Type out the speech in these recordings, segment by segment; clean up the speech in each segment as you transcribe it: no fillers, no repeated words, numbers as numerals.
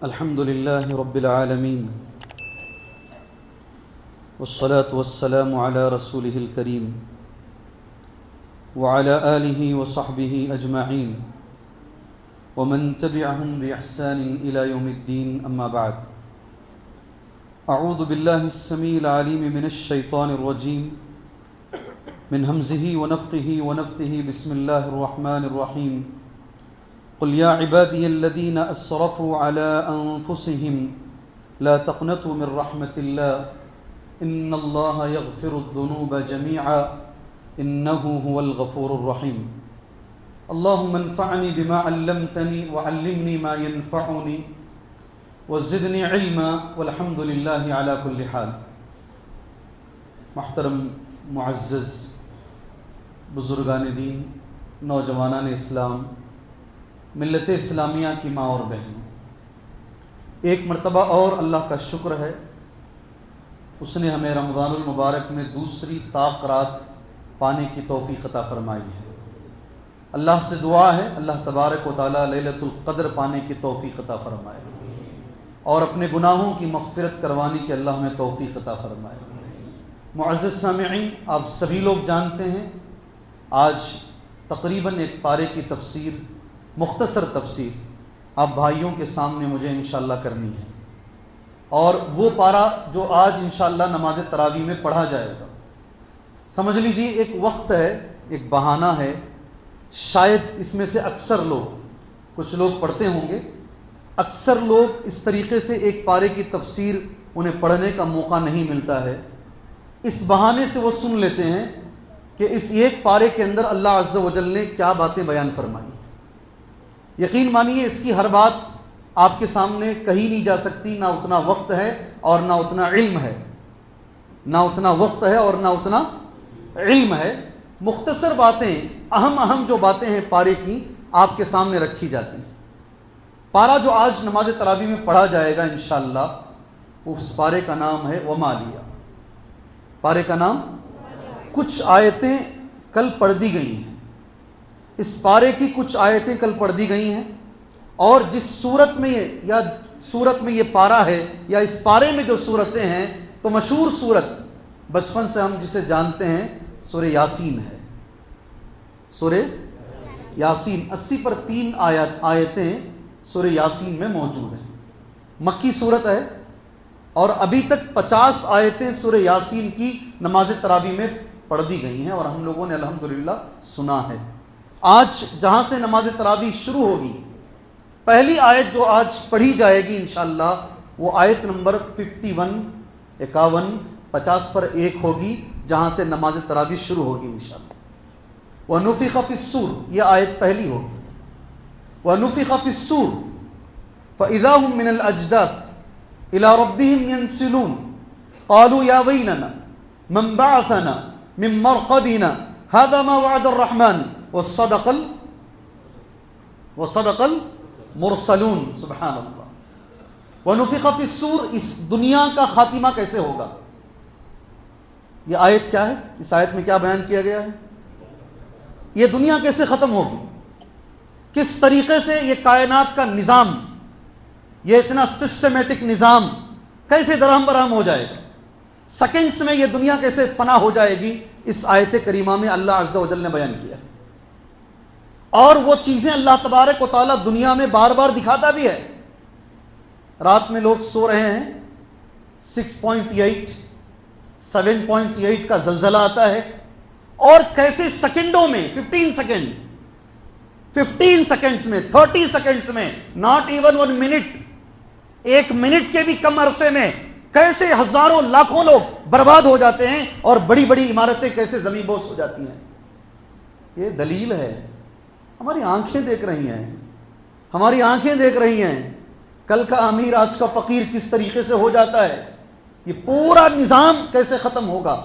الحمد لله رب العالمين والصلاة والسلام على رسوله الكريم وعلى آله وصحبه أجمعين ومن تبعهم بإحسان إلى يوم الدين أما بعد. أعوذ بالله السميع العليم من الشيطان الرجيم من همزه ونفخه ونفثه. بسم الله الرحمن الرحيم. قل يا عبادي الذين أسرفوا على أنفسهم لا تقنطوا من رحمة الله إن الله يغفر الذنوب جميعا إنه هو الغفور الرحيم. اللهم انفعني بما علمتني وعلمني ما ينفعني وزدني علما والحمد لله على كل حال. محترم معزز بزرگان دین، نوجوانان اسلام، ملت اسلامیہ کی ماں اور بہنوں، ایک مرتبہ اور اللہ کا شکر ہے، اس نے ہمیں رمضان المبارک میں دوسری طاق رات پانے کی توفیق عطا فرمائی ہے. اللہ سے دعا ہے اللہ تبارک و تعالی لیلۃ القدر پانے کی توفیق عطا فرمائے اور اپنے گناہوں کی مغفرت کروانے کی اللہ ہمیں توفیق عطا فرمائے. معزز سامعین، آپ سبھی لوگ جانتے ہیں آج تقریباً ایک پارے کی تفسیر، مختصر تفسیر آپ بھائیوں کے سامنے مجھے انشاءاللہ کرنی ہے، اور وہ پارہ جو آج انشاءاللہ نماز تراویح میں پڑھا جائے گا، سمجھ لیجیے ایک وقت ہے، ایک بہانہ ہے. شاید اس میں سے اکثر لوگ، کچھ لوگ پڑھتے ہوں گے، اکثر لوگ اس طریقے سے ایک پارے کی تفسیر انہیں پڑھنے کا موقع نہیں ملتا ہے. اس بہانے سے وہ سن لیتے ہیں کہ اس ایک پارے کے اندر اللہ عز و جل نے کیا باتیں بیان فرمائی. یقین مانیے اس کی ہر بات آپ کے سامنے کہی نہیں جا سکتی، نہ اتنا وقت ہے اور نہ اتنا علم ہے، نہ اتنا وقت ہے اور نہ اتنا علم ہے. مختصر باتیں، اہم جو باتیں ہیں پارے کی، آپ کے سامنے رکھی جاتی ہیں. پارہ جو آج نماز تراویح میں پڑھا جائے گا انشاءاللہ، اس پارے کا نام ہے ومالیہ. پارے کا نام، کچھ آیتیں کل پڑھ دی گئی ہیں، اس پارے کی کچھ آیتیں کل پڑھ دی گئی ہیں، اور جس سورت میں یہ پارہ ہے یا اس پارے میں جو سورتیں ہیں، تو مشہور سورت بچپن سے ہم جسے جانتے ہیں سورہ یاسین ہے. سورہ یاسین 80 پر 3 آیتیں سورہ یاسین میں موجود ہیں. مکی سورت ہے اور ابھی تک 50 آیتیں سورہ یاسین کی نماز تراویح میں پڑھ دی گئی ہیں اور ہم لوگوں نے الحمدللہ سنا ہے. آج جہاں سے نماز تراویح شروع ہوگی، پہلی آیت جو آج پڑھی جائے گی انشاءاللہ وہ آیت نمبر 51 50 پر 1 ہوگی، جہاں سے نماز تراویح شروع ہوگی انشاءاللہ. وَنُفِخَ فِي الصُّورِ، یہ آیت پہلی ہوگی. وَنُفِخَ فِي الصُّورِ فَإِذَا هُمْ مِنَ الْأَجْدَاثِ إِلَى رَبِّهِمْ يَنْسِلُونَ قَالُوا يَا وَيْلَنَا مَنْ بَعَثَنَا مِنْ مَرْقَدِنَا هَذَا مَا وَعَدَ الرَّحْمَنُ وَصَدَقَ الْمُرْسَلُونَ. سبحان اللہ. وَنُفِخَ فِي الصُّورِ، اس دنیا کا خاتمہ کیسے ہوگا؟ یہ آیت کیا ہے؟ اس آیت میں کیا بیان کیا گیا ہے؟ یہ دنیا کیسے ختم ہوگی، کس طریقے سے یہ کائنات کا نظام، یہ اتنا سسٹمیٹک نظام کیسے درہم برہم ہو جائے گا، سیکنڈز میں یہ دنیا کیسے فنا ہو جائے گی. اس آیت کریمہ میں اللہ عز و جل نے بیان کیا ہے. اور وہ چیزیں اللہ تبارک و تعالی دنیا میں بار بار دکھاتا بھی ہے. رات میں لوگ سو رہے ہیں، 6.8 7.8 کا زلزلہ آتا ہے، اور کیسے سیکنڈوں میں 15 سیکنڈز میں 30 سیکنڈز میں، ناٹ ایون 1 منٹ، 1 منٹ کے بھی کم عرصے میں کیسے ہزاروں لاکھوں لوگ برباد ہو جاتے ہیں اور بڑی بڑی عمارتیں کیسے زمین بوس ہو جاتی ہیں. یہ دلیل ہے، ہماری آنکھیں دیکھ رہی ہیں، ہماری آنکھیں دیکھ رہی ہیں. کل کا امیر آج کا فقیر کس طریقے سے ہو جاتا ہے، یہ پورا نظام کیسے ختم ہوگا،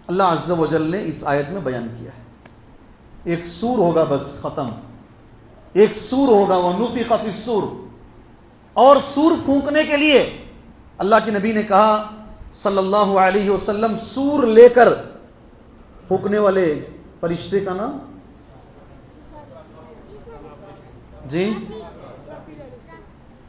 اللہ عز و جل نے اس آیت میں بیان کیا ہے. ایک سور ہوگا، بس ختم. ایک سور ہوگا، وَنُفِخَ فِي الصُّورِ. اور سور پھونکنے کے لیے اللہ کے نبی نے کہا صلی اللہ علیہ وسلم، سور لے کر پھونکنے والے فرشتے کا نام جی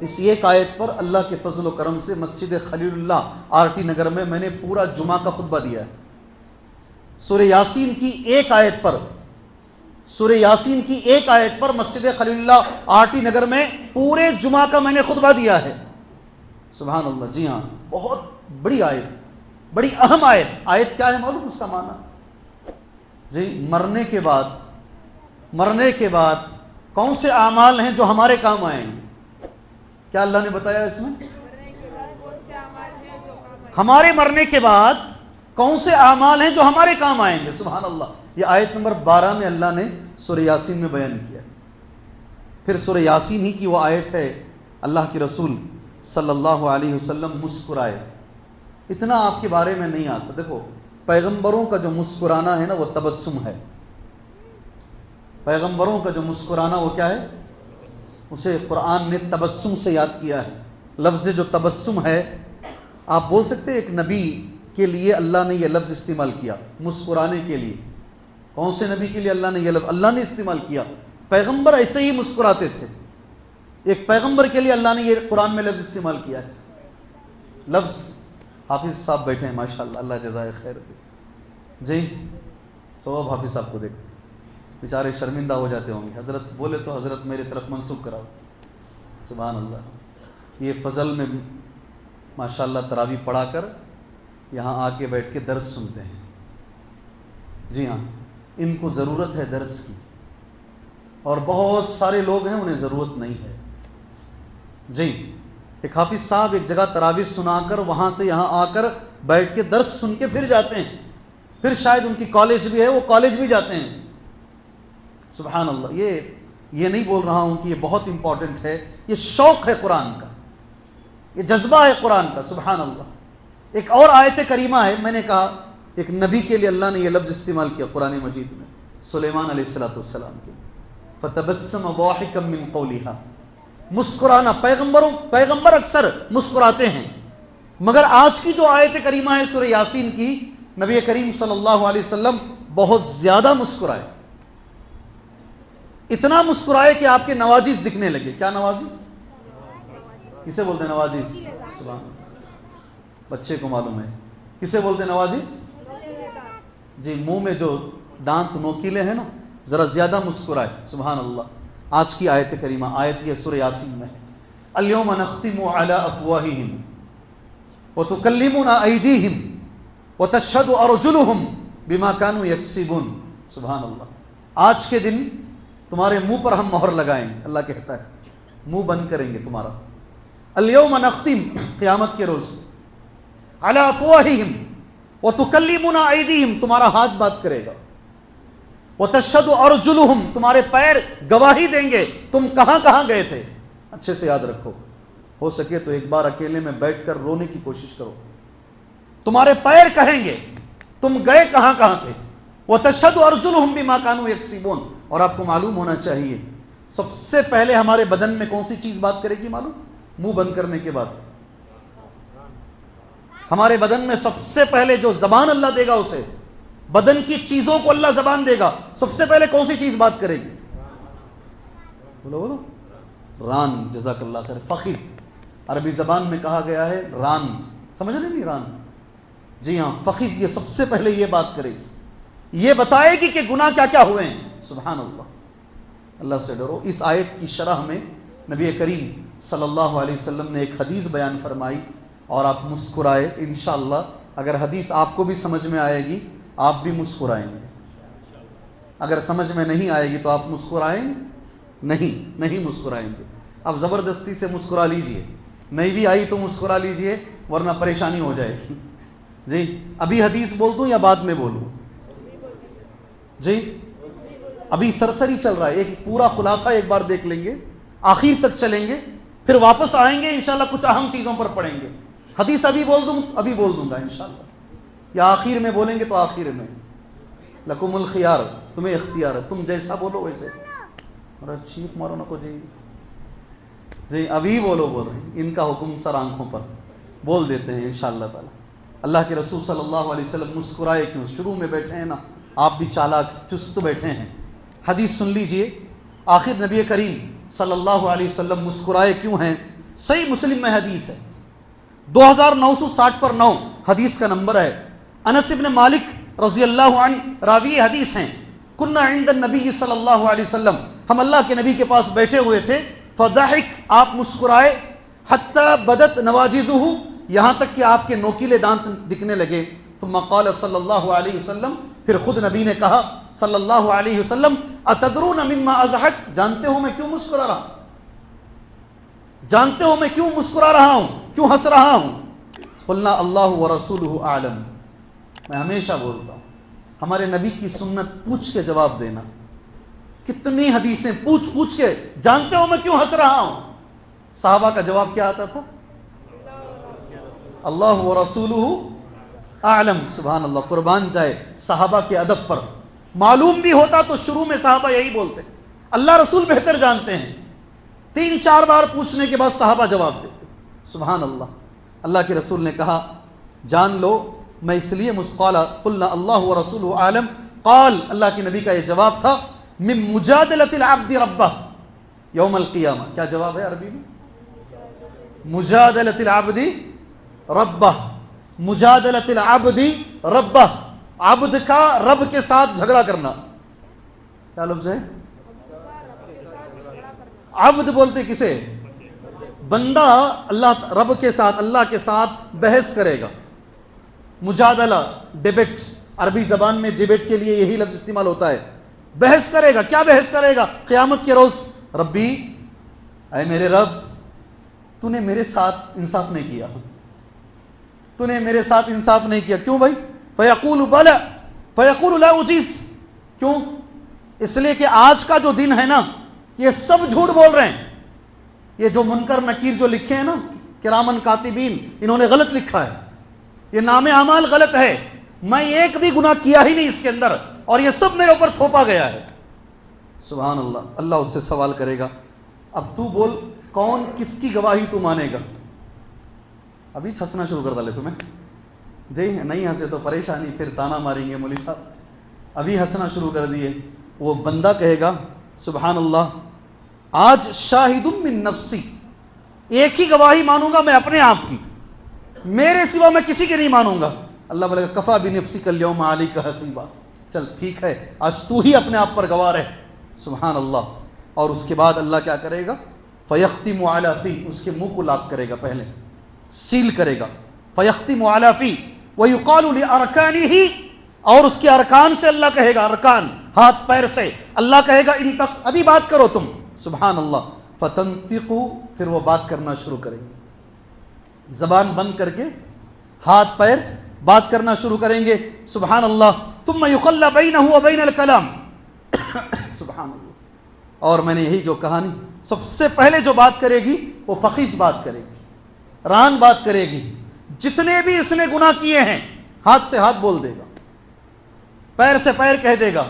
اس ایک آیت پر اللہ کے فضل و کرم سے مسجد خلیل اللہ RT نگر میں میں نے پورا جمعہ کا خطبہ دیا ہے۔ سورہ یاسین کی ایک آیت پر، سورہ یاسین کی ایک آیت پر مسجد خلیل اللہ RT نگر میں پورے جمعہ کا میں نے خطبہ دیا ہے۔ سبحان اللہ، جی ہاں، بہت بڑی آیت، بڑی اہم آیت۔ آیت کیا ہے معلوم اس کا معنی؟ جی، مرنے کے بعد کون سے اعمال ہیں جو ہمارے کام آئیں گے؟ کیا اللہ نے بتایا اس میں؟ ہمارے مرنے کے بعد کون سے اعمال ہیں جو ہمارے کام آئیں گے؟ سبحان اللہ، یہ آیت نمبر 12 میں اللہ نے سورہ یاسین میں بیان کیا۔ پھر سورہ یاسین ہی کی وہ آیت ہے، اللہ کے رسول صلی اللہ علیہ وسلم مسکرائے۔ اتنا آپ کے بارے میں نہیں آتا۔ دیکھو، پیغمبروں کا جو مسکرانا ہے نا وہ تبسم ہے۔ پیغمبروں کا جو مسکرانا وہ کیا ہے؟ اسے قرآن نے تبسم سے یاد کیا ہے۔ لفظ جو تبسم ہے، آپ بول سکتے ہیں ایک نبی کے لیے اللہ نے یہ لفظ استعمال کیا مسکرانے کے لیے۔ کون سے نبی کے لیے اللہ نے یہ لفظ اللہ نے استعمال کیا؟ پیغمبر ایسے ہی مسکراتے تھے۔ ایک پیغمبر کے لیے اللہ نے یہ قرآن میں لفظ استعمال کیا ہے۔ لفظ حافظ صاحب بیٹھے ہیں ماشاءاللہ، اللہ جزائے خیر دے۔ جی، سواب حافظ صاحب کو دیکھ، بیچارے شرمندہ ہو جاتے ہوں گے، حضرت بولے تو حضرت میرے طرف منسوخ کراؤ۔ سبحان اللہ، یہ فضل میں ماشاءاللہ تراویح پڑھا کر یہاں آ کے بیٹھ کے درس سنتے ہیں۔ جی ہاں، ان کو ضرورت ہے درس کی، اور بہت سارے لوگ ہیں انہیں ضرورت نہیں ہے۔ جی، ایک حافظ صاحب ایک جگہ تراویح سنا کر وہاں سے یہاں آ کر بیٹھ کے درس سن کے پھر جاتے ہیں، پھر شاید ان کی کالج بھی ہے، وہ کالج بھی جاتے ہیں۔ سبحان اللہ، یہ نہیں بول رہا ہوں کہ یہ بہت امپورٹنٹ ہے، یہ شوق ہے قرآن کا، یہ جذبہ ہے قرآن کا۔ سبحان اللہ، ایک اور آیت کریمہ ہے، میں نے کہا ایک نبی کے لیے اللہ نے یہ لفظ استعمال کیا قرآن مجید میں، سلیمان علیہ السلام کے لیے، فَتَبَسَّمَ ضَاحِكًا مِّن قَوْلِهَا۔ مسکرانا، پیغمبر اکثر مسکراتے ہیں، مگر آج کی جو آیت کریمہ ہے سورہ یاسین کی، نبی کریم صلی اللہ علیہ وسلم بہت زیادہ مسکرائے، اتنا مسکرائے کہ آپ کے نواجذ دکھنے لگے۔ کیا نواجذ؟ کسے بولتے ہیں نواجذ؟ سبحان اللہ، بچے کو معلوم ہے کسے بولتے ہیں نواجذ؟ جی، منہ میں جو دانت نوکیلے ہیں نا، ذرا زیادہ مسکرائے۔ سبحان اللہ، آج کی آیت کریمہ، آیت یہ سورہ یاسین میں ہے، اليوم نختم على افواههم وتكلمنا ايديهم وتشهد ارجلهم بما كانوا يكسبون۔ سبحان اللہ، آج کے دن تمہارے منہ پر ہم مہر لگائیں گے، اللہ کہتا ہے منہ بند کریں گے تمہارا۔ اليوم نختم، قیامت کے روز، على افواههم وتكلمنا ايديهم، تمہارا ہاتھ بات کرے گا، وتشهد ارجلهم، تمہارے پیر گواہی دیں گے تم کہاں کہاں گئے تھے۔ اچھے سے یاد رکھو، ہو سکے تو ایک بار اکیلے میں بیٹھ کر رونے کی کوشش کرو۔ تمہارے پیر کہیں گے تم گئے کہاں کہاں تھے۔ وتشهد ارجلهم بما كانوا يكسبون، اور آپ کو معلوم ہونا چاہیے سب سے پہلے ہمارے بدن میں کون سی چیز بات کرے گی معلوم؟ منہ بند کرنے کے بعد ہمارے بدن میں سب سے پہلے جو زبان اللہ دے گا اسے، بدن کی چیزوں کو اللہ زبان دے گا، سب سے پہلے کون سی چیز بات کرے گی؟ بولو بولو، ران، جزاک اللہ خیر۔ فخذ عربی زبان میں کہا گیا ہے ران، سمجھ رہے نہیں؟ ران، جی ہاں، فخذ یہ سب سے پہلے یہ بات کرے گی، یہ بتائے گی کہ گناہ کیا کیا ہوئے ہیں۔ سبحان اللہ، اللہ سے ڈرو۔ اس آیت کی شرح میں نبی کریم صلی اللہ علیہ وسلم نے ایک حدیث بیان فرمائی، اور آپ مسکرائے۔ انشاءاللہ اگر حدیث آپ کو بھی سمجھ میں آئے گی آپ بھی مسکرائیں گے، اگر سمجھ میں نہیں آئے گی تو آپ مسکرائیں نہیں مسکرائیں گے۔ اب زبردستی سے مسکرا لیجئے، نہیں بھی آئی تو مسکرا لیجئے ورنہ پریشانی ہو جائے گی۔ جی، ابھی حدیث بول دوں یا بعد میں بولوں؟ جی، ابھی سرسری چل رہا ہے، ایک پورا خلاصہ ایک بار دیکھ لیں گے، آخر تک چلیں گے، پھر واپس آئیں گے انشاءاللہ، کچھ اہم چیزوں پر پڑھیں گے۔ حدیث ابھی بول دوں گا انشاءاللہ، یا آخر میں بولیں گے تو آخر میں۔ لکم الخیار، تمہیں اختیار ہے، تم جیسا بولو ویسے۔ اور چیخ مارو نہ کو جی ابھی بول رہے ہیں، ان کا حکم سر آنکھوں پر، بول دیتے ہیں انشاءاللہ تعالی۔ اللہ کے رسول صلی اللہ علیہ وسلم مسکرائے کیوں؟ شروع میں بیٹھے ہیں نا، آپ بھی چالاک چست بیٹھے ہیں، حدیث سن لیجئے۔ آخر نبی کریم صلی اللہ علیہ وسلم مسکرائے کیوں ہیں؟ صحیح مسلم میں حدیث ہے 2960/9 حدیث کا نمبر ہے. انس ابن مالک رضی اللہ عنہ راوی حدیث ہیں. کنا عند النبی صلی اللہ علیہ وسلم، ہم اللہ کے نبی کے پاس بیٹھے ہوئے تھے. فضحک، آپ مسکرائے. حتی بدت نواجذہ، یہاں تک کہ آپ کے نوکیلے دانت دکھنے لگے. ثم قال صلی اللہ علیہ وسلم، پھر خود نبی نے کہا صلی اللہ علیہ وسلم، اتدرون مما اضحک، جانتے ہو میں کیوں مسکرا رہا ہوں؟ جانتے ہو میں کیوں مسکرا رہا ہوں، کیوں ہنس رہا ہوں؟ قلنا اللہ ورسولہ اعلم. میں ہمیشہ بولتا ہوں ہمارے نبی کی سنت پوچھ کے جواب دینا. کتنی حدیثیں پوچھ کے، جانتے ہو میں کیوں ہنس رہا ہوں؟ صحابہ کا جواب کیا آتا تھا؟ اللہ ورسولہ اعلم. سبحان اللہ، قربان جائے صحابہ کے ادب پر. معلوم بھی ہوتا تو شروع میں صحابہ یہی بولتے، اللہ رسول بہتر جانتے ہیں. 3-4 بار پوچھنے کے بعد صحابہ جواب دیتے. سبحان اللہ. اللہ کے رسول نے کہا جان لو میں اس لیے مسقالا قلنا اللہ ورسولہ عالم. قال، اللہ کے نبی کا یہ جواب تھا، من مجادلۃ العبد ربہ یوم القیامہ. کیا جواب ہے عربی میں؟ مجادلۃ العبد ربہ. مجادلۃ العبد ربہ، عبد کا رب کے ساتھ جھگڑا کرنا. کیا لفظ ہے؟ عبد بولتے کسے؟ بندہ اللہ رب کے ساتھ، اللہ کے ساتھ بحث کرے گا. مجادلہ ڈیبیٹ، عربی زبان میں ڈیبیٹ کے لیے یہی لفظ استعمال ہوتا ہے. بحث کرے گا. کیا بحث کرے گا؟ قیامت کے روز، ربی، اے میرے رب، تو نے میرے ساتھ انصاف نہیں کیا، تو نے میرے ساتھ انصاف نہیں کیا. کیوں بھائی؟ فیقول بلا فیقول لا اجیز. کیوں؟ اس لیے کہ آج کا جو دن ہے نا، یہ سب جھوٹ بول رہے ہیں. یہ جو منکر نکیر جو لکھے ہیں نا، کرامن کاتبین، انہوں نے غلط لکھا ہے. یہ نام اعمال غلط ہے. میں ایک بھی گناہ کیا ہی نہیں اس کے اندر، اور یہ سب میرے اوپر تھوپا گیا ہے. سبحان اللہ. اللہ اس سے سوال کرے گا، اب تو بول کون کس کی گواہی تو مانے گا؟ ابھی ہنسنا شروع کر ڈالے تمہیں. جی نہیں ہنسے تو پریشانی، پھر تانا ماریں گے مولوی صاحب. ابھی ہنسنا شروع کر دیے. وہ بندہ کہے گا سبحان اللہ، آج شاہد من نفسی، ایک ہی گواہی مانوں گا میں اپنے آپ کی، میرے سوا میں کسی کی نہیں مانوں گا. اللہ بولے گا کفا بنفسک الیوم علیک حسیبا. چل ٹھیک ہے، آج تو ہی اپنے آپ پر گواہ رہ. سبحان اللہ. اور اس کے بعد اللہ کیا کرے گا؟ فیختم علی فی، اس کے منہ کو لاک کرے گا، پہلے سیل کرے گا. فیختم علی فی ویقال لارکانہ، اور اس کے ارکان سے اللہ کہے گا، ارکان ہاتھ پیر سے اللہ کہے گا ان تک ابھی بات کرو تم. سبحان اللہ. فتنطقوا، پھر وہ بات کرنا شروع کریں گے، زبان بند کر کے ہاتھ پیر بات کرنا شروع کریں گے. سبحان اللہ. ثم یخلی بینہ وبین الکلام. سبحان اللہ. اور میں نے یہی جو کہانی، سب سے پہلے جو بات کرے گی وہ فخیص بات کرے گی، ران بات کرے گی. جتنے بھی اس نے گناہ کیے ہیں ہاتھ سے ہاتھ بول دے گا، پیر سے پیر کہہ دے گا،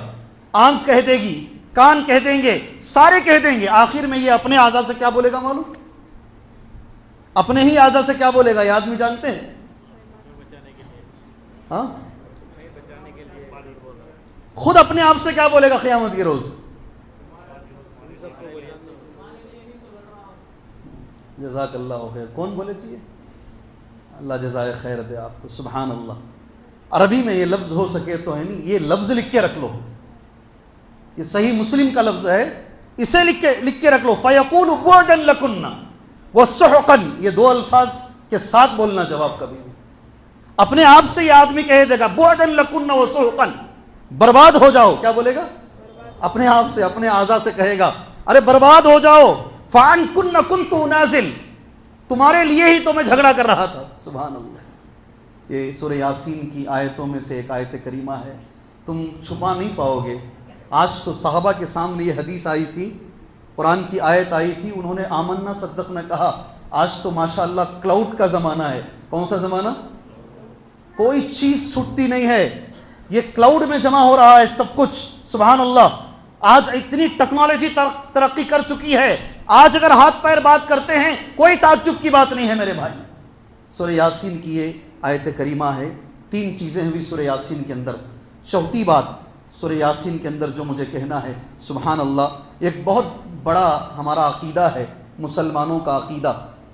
آنکھ کہہ دے گی، کان کہہ دیں گے، سارے کہہ دیں گے. آخر میں یہ اپنے اعضاء سے کیا بولے گا معلوم؟ اپنے ہی اعضاء سے کیا بولے گا یہ آدمی جانتے ہیں؟ ہاں، خود اپنے آپ سے کیا بولے گا قیامت کے روز؟ جزاک اللہ خیر. کون بولے چاہیے؟ اللہ جزائے خیر دے آپ کو. سبحان اللہ. عربی میں یہ لفظ ہو سکے تو ہے نہیں، یہ لفظ لکھ کے رکھ لو. یہ صحیح مسلم کا لفظ ہے، اسے لکھ کے رکھ لو. فیقول بعدا لکن وسحقا، یہ دو الفاظ کے ساتھ بولنا جواب کبھی بھی. اپنے آپ سے یہ آدمی کہہ دے گا بعدا لکن وسحقا، برباد ہو جاؤ. کیا بولے گا؟ اپنے آپ سے، اپنے اعضاء سے کہے گا ارے برباد ہو جاؤ. فان کن کنت نازل، تمہارے لیے ہی تو میں جھگڑا کر رہا تھا. سبحان اللہ. یہ سورہ یاسین کی آیتوں میں سے ایک آیت کریمہ ہے، تم چھپا نہیں پاؤ گے. آج تو صحابہ کے سامنے یہ حدیث آئی تھی، قرآن کی آیت آئی تھی، انہوں نے آمنا صدقنا کہا. آج تو ماشاءاللہ کلاؤڈ کا زمانہ ہے. کون سا زمانہ؟ کوئی چیز چھٹتی نہیں ہے، یہ کلاؤڈ میں جمع ہو رہا ہے سب کچھ. سبحان اللہ. آج اتنی ٹیکنالوجی ترقی کر چکی ہے، آج اگر ہاتھ پیر بات کرتے ہیں کوئی تعجب کی بات نہیں ہے میرے بھائی. سورہ یاسین کی یہ آیت کریمہ ہے. 3 چیزیں ہوئی سورہ یاسین کے اندر. چوتھی بات سورہ یاسین کے اندر جو مجھے کہنا ہے، سبحان اللہ، ایک بہت بڑا ہمارا عقیدہ ہے، مسلمانوں کا عقیدہ.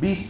20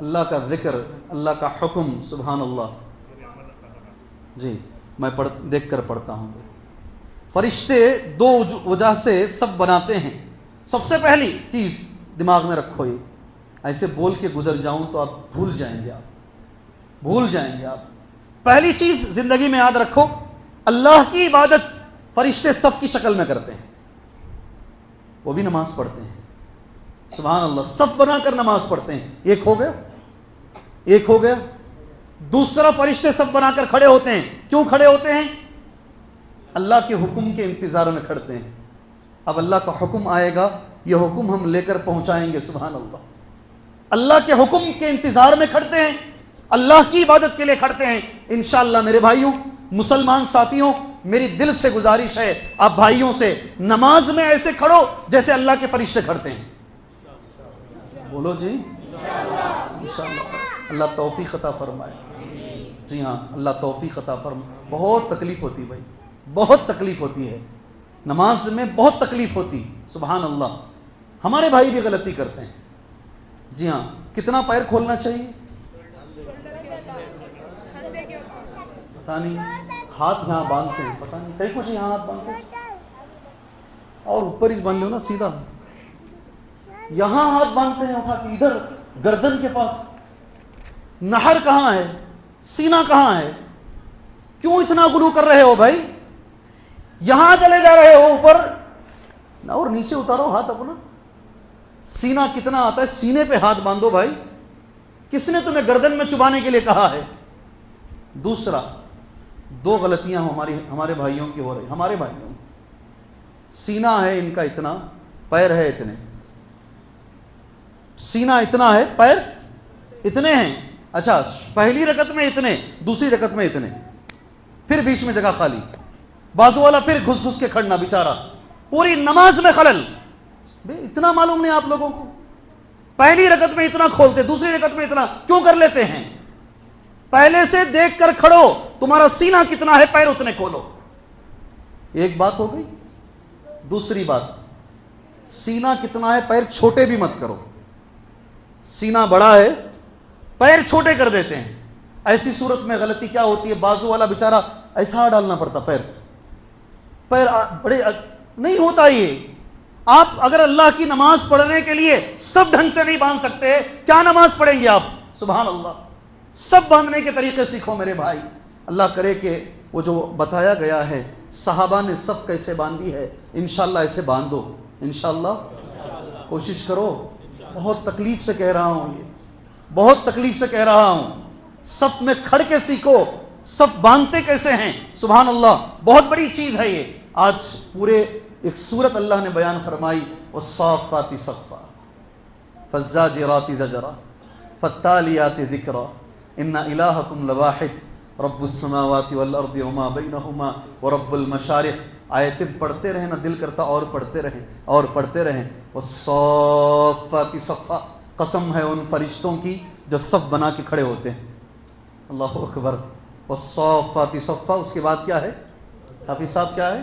اللہ کا ذکر، اللہ کا حکم، سبحان اللہ. جی میں دیکھ کر پڑھتا ہوں. فرشتے دو وجہ سے سب بناتے ہیں. سب سے پہلی چیز دماغ میں رکھو، یہ ایسے بول کے گزر جاؤں تو آپ بھول جائیں گے، پہلی چیز زندگی میں یاد رکھو، اللہ کی عبادت فرشتے سب کی شکل میں کرتے ہیں. وہ بھی نماز پڑھتے ہیں، سبحان اللہ، سب بنا کر نماز پڑھتے ہیں. ایک ہو گیا. دوسرا، فرشتے سب بنا کر کھڑے ہوتے ہیں. کیوں کھڑے ہوتے ہیں؟ اللہ کے حکم کے انتظار میں کھڑتے ہیں. اب اللہ کا حکم آئے گا، یہ حکم ہم لے کر پہنچائیں گے. سبحان اللہ. اللہ کے حکم کے انتظار میں کھڑتے ہیں، اللہ کی عبادت کے لیے کھڑتے ہیں. انشاءاللہ میرے بھائیوں، مسلمان ساتھیوں، میری دل سے گزارش ہے آپ بھائیوں سے، نماز میں ایسے کھڑو جیسے اللہ کے فرشتے کھڑتے ہیں. بولو جی انشاءاللہ. اللہ توفیق عطا فرمائے. جی ہاں، اللہ توفیق عطا فرمائے. بہت تکلیف ہوتی بھائی، بہت تکلیف ہوتی ہے نماز میں، بہت تکلیف ہوتی. سبحان اللہ. ہمارے بھائی بھی غلطی کرتے ہیں. جی ہاں، کتنا پیر کھولنا چاہیے؟ پتا نہیں، ہاتھ یہاں باندھتے ہیں، پتا نہیں کئی کچھ یہاں ہاتھ باندھتے ہیں، اور اوپر ہی باندھ لو نا سیدھا. یہاں ہاتھ باندھتے ہیں اٹھا کے ادھر گردن کے پاس. نہر کہاں ہے؟ سینہ کہاں ہے؟ کیوں اتنا غلو کر رہے ہو بھائی؟ یہاں چلے جا رہے ہو اوپر نہ، اور نیچے اتارو ہاتھ اپنا. سینہ کتنا آتا ہے، سینے پہ ہاتھ باندھو بھائی. کس نے تمہیں گردن میں چبانے کے لیے کہا ہے؟ دوسرا، دو غلطیاں ہمارے بھائیوں کی ہو رہی. ہمارے بھائیوں سینہ ہے ان کا اتنا، پیر ہے اتنے. سینہ اتنا ہے، پیر اتنے ہیں. اچھا، پہلی رکعت میں اتنے، دوسری رکعت میں اتنے، پھر بیچ میں جگہ خالی. بازو والا پھر گھس گھس کے کھڑنا بیچارہ، پوری نماز میں خلل. اتنا معلوم نہیں آپ لوگوں کو؟ پہلی رکعت میں اتنا کھولتے، دوسری رکعت میں اتنا کیوں کر لیتے ہیں؟ پہلے سے دیکھ کر کھڑو، تمہارا سینہ کتنا ہے پیر اتنے کھولو. ایک بات ہو گئی. دوسری بات، سینہ کتنا ہے پیر چھوٹے بھی مت کرو. سینہ بڑا ہے پیر چھوٹے کر دیتے ہیں. ایسی صورت میں غلطی کیا ہوتی ہے؟ بازو والا بیچارہ ایسا ڈالنا پڑتا، پیر بڑے نہیں ہوتا. یہ آپ اگر اللہ کی نماز پڑھنے کے لیے سب ڈھنگ سے نہیں باندھ سکتے، کیا نماز پڑھیں گے آپ؟ سبحان اللہ. سب باندھنے کے طریقے سیکھو میرے بھائی. اللہ کرے کہ وہ جو بتایا گیا ہے صحابہ نے سب کیسے باندھی ہے، انشاءاللہ ایسے باندھو. انشاءاللہ کوشش کرو. بہت تکلیف سے کہہ رہا ہوں، یہ بہت تکلیف سے کہہ رہا ہوں. سب میں کھڑ کے سیکھو، سب باندھتے کیسے ہیں. سبحان اللہ. بہت بڑی چیز ہے یہ. آج پورے ایک سورت اللہ نے بیان فرمائی، والصافات صفا فالزاجرات زجرا فالتالیات ذکرا ان الہکم لواحد رب السماوات والارض وما بینہما ورب المشارق. آیتیں پڑھتے رہیں نا، دل کرتا اور پڑھتے رہیں اور پڑھتے رہیں. والصافات صفا، قسم ہے ان فرشتوں کی جو سب بنا کے کھڑے ہوتے ہیں. اللہ اکبر. والصافات صفا. اس کے بعد کیا ہے حافظ صاحب؟ کیا ہے؟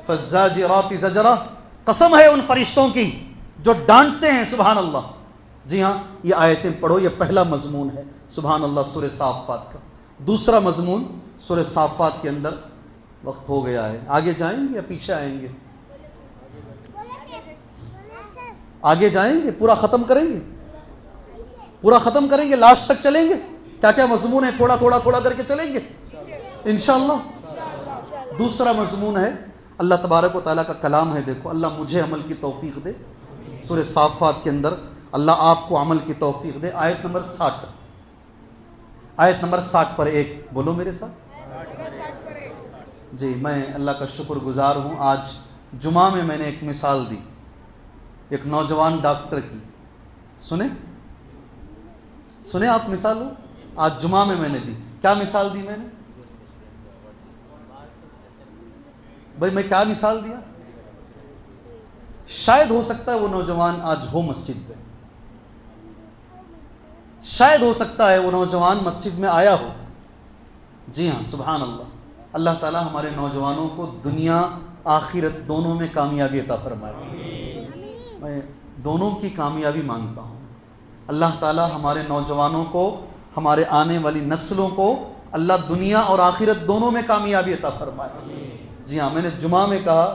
فالزاجرات زجرا. قسم ہے ان فرشتوں کی جو ڈانٹتے ہیں. سبحان اللہ. جی ہاں، یہ آیتیں پڑھو. یہ پہلا مضمون ہے سبحان اللہ سورہ صافات کا. دوسرا مضمون سورہ صافات کے اندر، وقت ہو گیا ہے، آگے جائیں گے یا پیچھے آئیں گے؟ آگے جائیں گے، پورا ختم کریں گے، پورا ختم کریں گے، لاسٹ تک چلیں گے. کیا کیا مضمون ہے؟ تھوڑا تھوڑا تھوڑا کر کے چلیں گے انشاءاللہ. دوسرا مضمون ہے اللہ تبارک و تعالیٰ کا کلام ہے. دیکھو اللہ مجھے عمل کی توفیق دے. سورہ صافات کے اندر اللہ آپ کو عمل کی توفیق دے. آیت نمبر 60، آیت نمبر 60 پر ایک بولو میرے ساتھ. جی میں اللہ کا شکر گزار ہوں. آج جمعہ میں میں نے ایک مثال دی، ایک نوجوان ڈاکٹر کی. سنیں آپ مثال ہو. آج جمعہ میں نے دی. کیا مثال دی میں نے بھائی؟ میں کیا مثال دیا؟ شاید ہو سکتا ہے وہ نوجوان آج ہو مسجد میں، شاید ہو سکتا ہے وہ نوجوان مسجد میں آیا ہو. جی ہاں سبحان اللہ. اللہ تعالی ہمارے نوجوانوں کو دنیا آخرت دونوں میں کامیابی عطا فرمائے. میں دونوں کی کامیابی مانگتا ہوں. اللہ تعالی ہمارے نوجوانوں کو، ہمارے آنے والی نسلوں کو اللہ دنیا اور آخرت دونوں میں کامیابی عطا فرمائے۔ جی ہاں، میں نے جمعہ میں کہا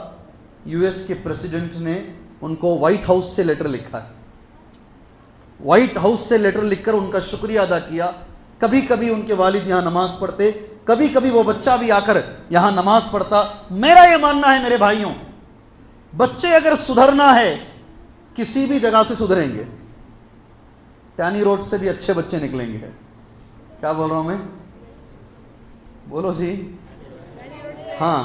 یو ایس کے پریزیڈنٹ نے ان کو وائٹ ہاؤس سے لیٹر لکھا ہے، وائٹ ہاؤس سے لیٹر لکھ کر ان کا شکریہ ادا کیا۔ کبھی کبھی ان کے والد یہاں نماز پڑھتے، کبھی کبھی وہ بچہ بھی آ کر یہاں نماز پڑھتا۔ میرا یہ ماننا ہے میرے بھائیوں، بچے اگر سدھرنا ہے کسی بھی جگہ سے سدھریں گے۔ ٹانی روڈ سے بھی اچھے بچے نکلیں گے۔ کیا بول رہا ہوں میں؟ بولو جی۔ ہاں،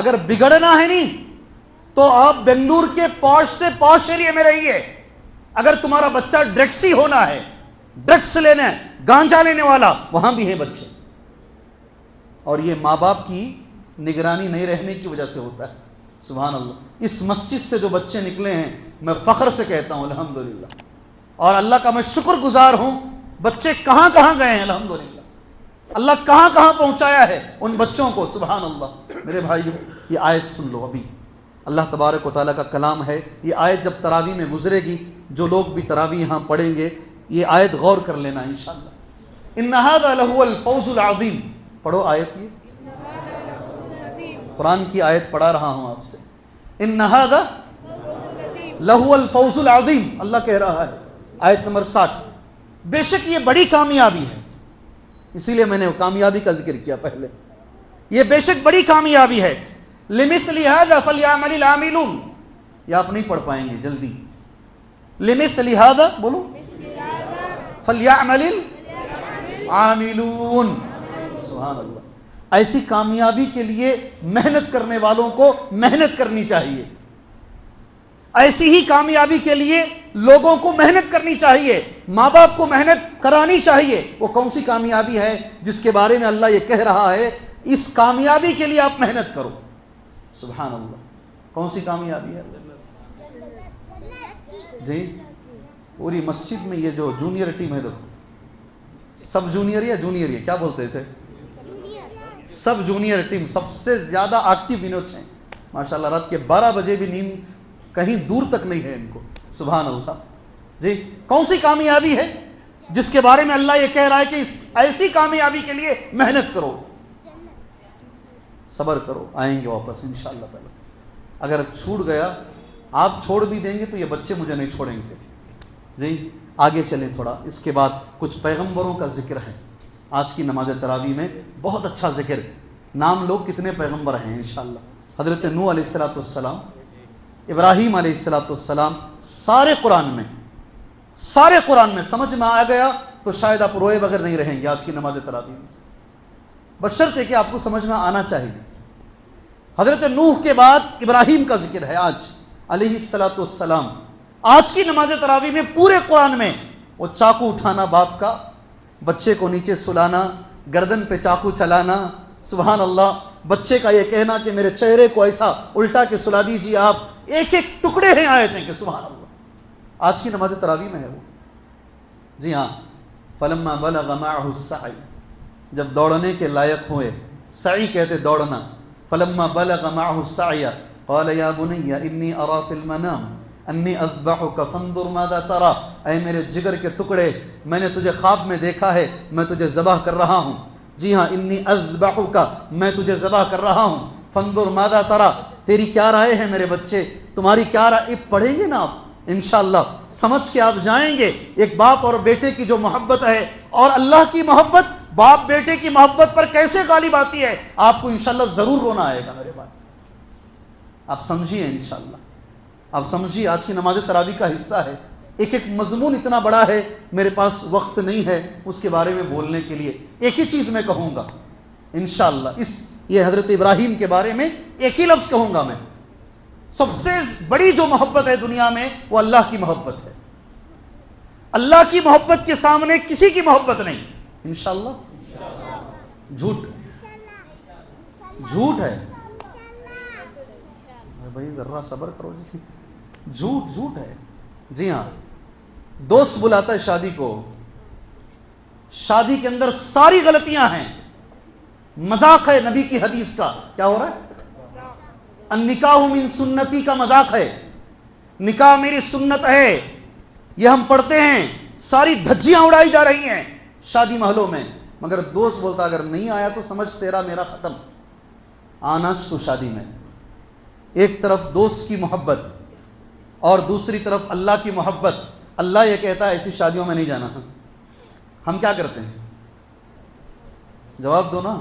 اگر بگڑنا ہے نہیں تو آپ بنگلور کے پوش سے پوش ایریا میں رہیے۔ اگر تمہارا بچہ ڈرگسی ہونا ہے، ڈرگس لینا ہے، گانجا لینے والا، وہاں بھی ہیں بچے، اور یہ ماں باپ کی نگرانی نہیں رہنے کی وجہ سے ہوتا ہے۔ سبحان اللہ، اس مسجد سے جو بچے نکلے ہیں میں فخر سے کہتا ہوں الحمدللہ، اور اللہ کا میں شکر گزار ہوں۔ بچے کہاں کہاں گئے ہیں الحمدللہ، اللہ کہاں کہاں پہنچایا ہے ان بچوں کو۔ سبحان اللہ۔ میرے بھائیو، یہ آیت سن لو، ابھی اللہ تبارک و تعالیٰ کا کلام ہے۔ یہ آیت جب تراویح میں گزرے گی، جو لوگ بھی تراویح یہاں پڑھیں گے یہ آیت غور کر لینا انشاءاللہ۔ ان ھذا لہو الفوز العظیم، پڑھو آیت، یہ قرآن کی آیت پڑھا رہا ہوں آپ سے۔ ان ھذا لہو الفوز العظیم، اللہ کہہ رہا ہے، آیت نمبر 60۔ بے شک یہ بڑی کامیابی ہے، اسی لیے میں نے کامیابی کا ذکر کیا پہلے۔ یہ بے شک بڑی کامیابی ہے۔ لمثل ھذا فلیعمل العاملون، یہ آپ نہیں پڑھ پائیں گے جلدی۔ لمثل ھذا بولو، فلیعمل العاملون۔ سبحان اللہ۔ ایسی کامیابی کے لیے محنت کرنے والوں کو محنت کرنی چاہیے، ایسی ہی کامیابی کے لیے لوگوں کو محنت کرنی چاہیے، ماں باپ کو محنت کرانی چاہیے۔ وہ کون سی کامیابی ہے جس کے بارے میں اللہ یہ کہہ رہا ہے اس کامیابی کے لیے آپ محنت کرو؟ سبحان اللہ، کون سی کامیابی ہے؟ جی، پوری مسجد میں یہ جو جونیئر ٹیم ہے، دیکھو، سب جونیئر یا جونیئر، یہ کیا بولتے تھے؟ سب جونیئر ٹیم سب سے زیادہ ایکٹیو منٹس ہیں ماشاءاللہ۔ رات کے 12 بجے بھی نیند کہیں دور تک نہیں ہے ان کو۔ سبحان اللہ۔ جی، کون سی کامیابی ہے جس کے بارے میں اللہ یہ کہہ رہا ہے کہ ایسی کامیابی کے لیے محنت کرو، صبر کرو، آئیں گے واپس انشاءاللہ تعالی۔ اگر چھوٹ گیا، آپ چھوڑ بھی دیں گے تو یہ بچے مجھے نہیں چھوڑیں گے۔ جی، آگے چلیں تھوڑا۔ اس کے بعد کچھ پیغمبروں کا ذکر ہے آج کی نماز تراویح میں، بہت اچھا ذکر۔ نام لوگ کتنے پیغمبر ہیں انشاءاللہ۔ حضرت نوح علیہ السلام، ابراہیم علیہ السلام، سارے قرآن میں سمجھ میں آ گیا تو شاید آپ روئے بغیر نہیں رہیں گے آج کی نماز تراویح میں، بشرط ہے کہ آپ کو سمجھ میں آنا چاہیے۔ حضرت نوح کے بعد ابراہیم کا ذکر ہے آج علیہ السلام۔ آج کی نماز تراویح میں پورے قرآن میں وہ چاقو اٹھانا باپ کا، بچے کو نیچے سلانا، گردن پہ چاقو چلانا، سبحان اللہ، بچے کا یہ کہنا کہ میرے چہرے کو ایسا الٹا کے سلا دیجیے آپ، ایک ایک ٹکڑے ہیں آیت ہیں کہ سبحان اللہ آج کی نماز تراویح میں ہے وہ۔ جی ہاں، فلما بلغ معه السعی، جب دوڑنے کے لائق ہوئے، سعی کہتے دوڑنا، فلما بلغ معه السعی قال یا بنی انی ارى في المنام انی اذبحک فانظر ماذا ترى، اے میرے جگر کے ٹکڑے، میں نے تجھے خواب میں دیکھا ہے، میں تجھے ذبح کر رہا ہوں۔ جی ہاں، انی اذبحک، میں تجھے ذبح کر رہا ہوں، فانظر ماذا ترى، تیری کیا رائے ہے میرے بچے، تمہاری کیا رائے؟ پڑھیں گے نا آپ انشاءاللہ، سمجھ کے آپ جائیں گے۔ ایک باپ اور بیٹے کی جو محبت ہے، اور اللہ کی محبت باپ بیٹے کی محبت پر کیسے غالب آتی ہے، آپ کو انشاءاللہ ضرور رونا آئے گا میرے بھائی۔ آپ سمجھیے انشاءاللہ، آپ سمجھیے آج کی نماز تراویح کا حصہ ہے۔ ایک ایک مضمون اتنا بڑا ہے، میرے پاس وقت نہیں ہے اس کے بارے میں بولنے کے لیے۔ ایک ہی چیز میں کہوں گا انشاءاللہ، یہ حضرت ابراہیم کے بارے میں ایک ہی لفظ کہوں گا میں۔ سب سے بڑی جو محبت ہے دنیا میں وہ اللہ کی محبت ہے۔ اللہ کی محبت کے سامنے کسی کی محبت نہیں انشاءاللہ۔ جھوٹ ہے بھائی، ذرا صبر کرو جی، جھوٹ ہے۔ جی ہاں، دوست بلاتا ہے شادی کو، شادی کے اندر ساری غلطیاں ہیں، مذاق ہے نبی کی حدیث کا۔ کیا ہو رہا ہے؟ النکاح من سنتی کا مذاق ہے، نکاح میری سنت ہے، یہ ہم پڑھتے ہیں ساری دھجیاں اڑائی جا رہی ہیں شادی محلوں میں، مگر دوست بولتا اگر نہیں آیا تو سمجھ تیرا میرا ختم، آنا تو شادی میں۔ ایک طرف دوست کی محبت اور دوسری طرف اللہ کی محبت، اللہ یہ کہتا ہے ایسی شادیوں میں نہیں جانا۔ ہم کیا کرتے ہیں؟ جواب دو نا،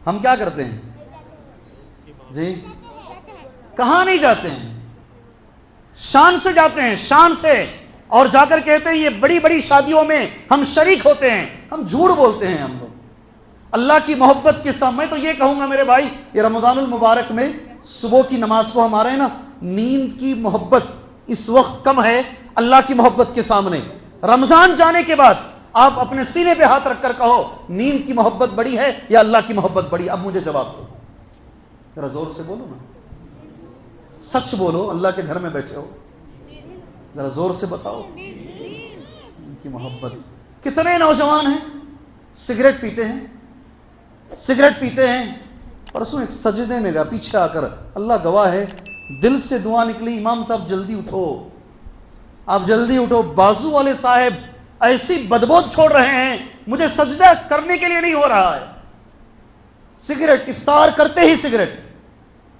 ہم کیا کرتے ہیں؟ جی کہاں نہیں جاتے ہیں؟ شان سے جاتے ہیں، شان سے، اور جا کر کہتے ہیں یہ بڑی بڑی شادیوں میں ہم شریک ہوتے ہیں۔ ہم جھوٹ بولتے ہیں ہم لوگ اللہ کی محبت کے ساتھ۔ میں تو یہ کہوں گا میرے بھائی، یہ رمضان المبارک میں صبح کی نماز کو ہمارے نا نیند کی محبت اس وقت کم ہے اللہ کی محبت کے سامنے۔ رمضان جانے کے بعد آپ اپنے سینے پہ ہاتھ رکھ کر کہو نیند کی محبت بڑی ہے یا اللہ کی محبت بڑی؟ اب مجھے جواب دو، ذرا زور سے بولو نا، سچ بولو، اللہ کے گھر میں بیٹھے ہو، ذرا زور سے بتاؤ ان کی محبت۔ کتنے نوجوان ہیں سگریٹ پیتے ہیں، سگریٹ پیتے ہیں، پرسوں ایک سجدے میں گیا پیچھے آ کر، اللہ گواہ ہے دل سے دعا نکلی امام صاحب جلدی اٹھو، آپ جلدی اٹھو، بازو والے صاحب ایسی بدبو چھوڑ رہے ہیں مجھے سجدہ کرنے کے لیے نہیں ہو رہا ہے۔ سگریٹ، افطار کرتے ہی سگریٹ،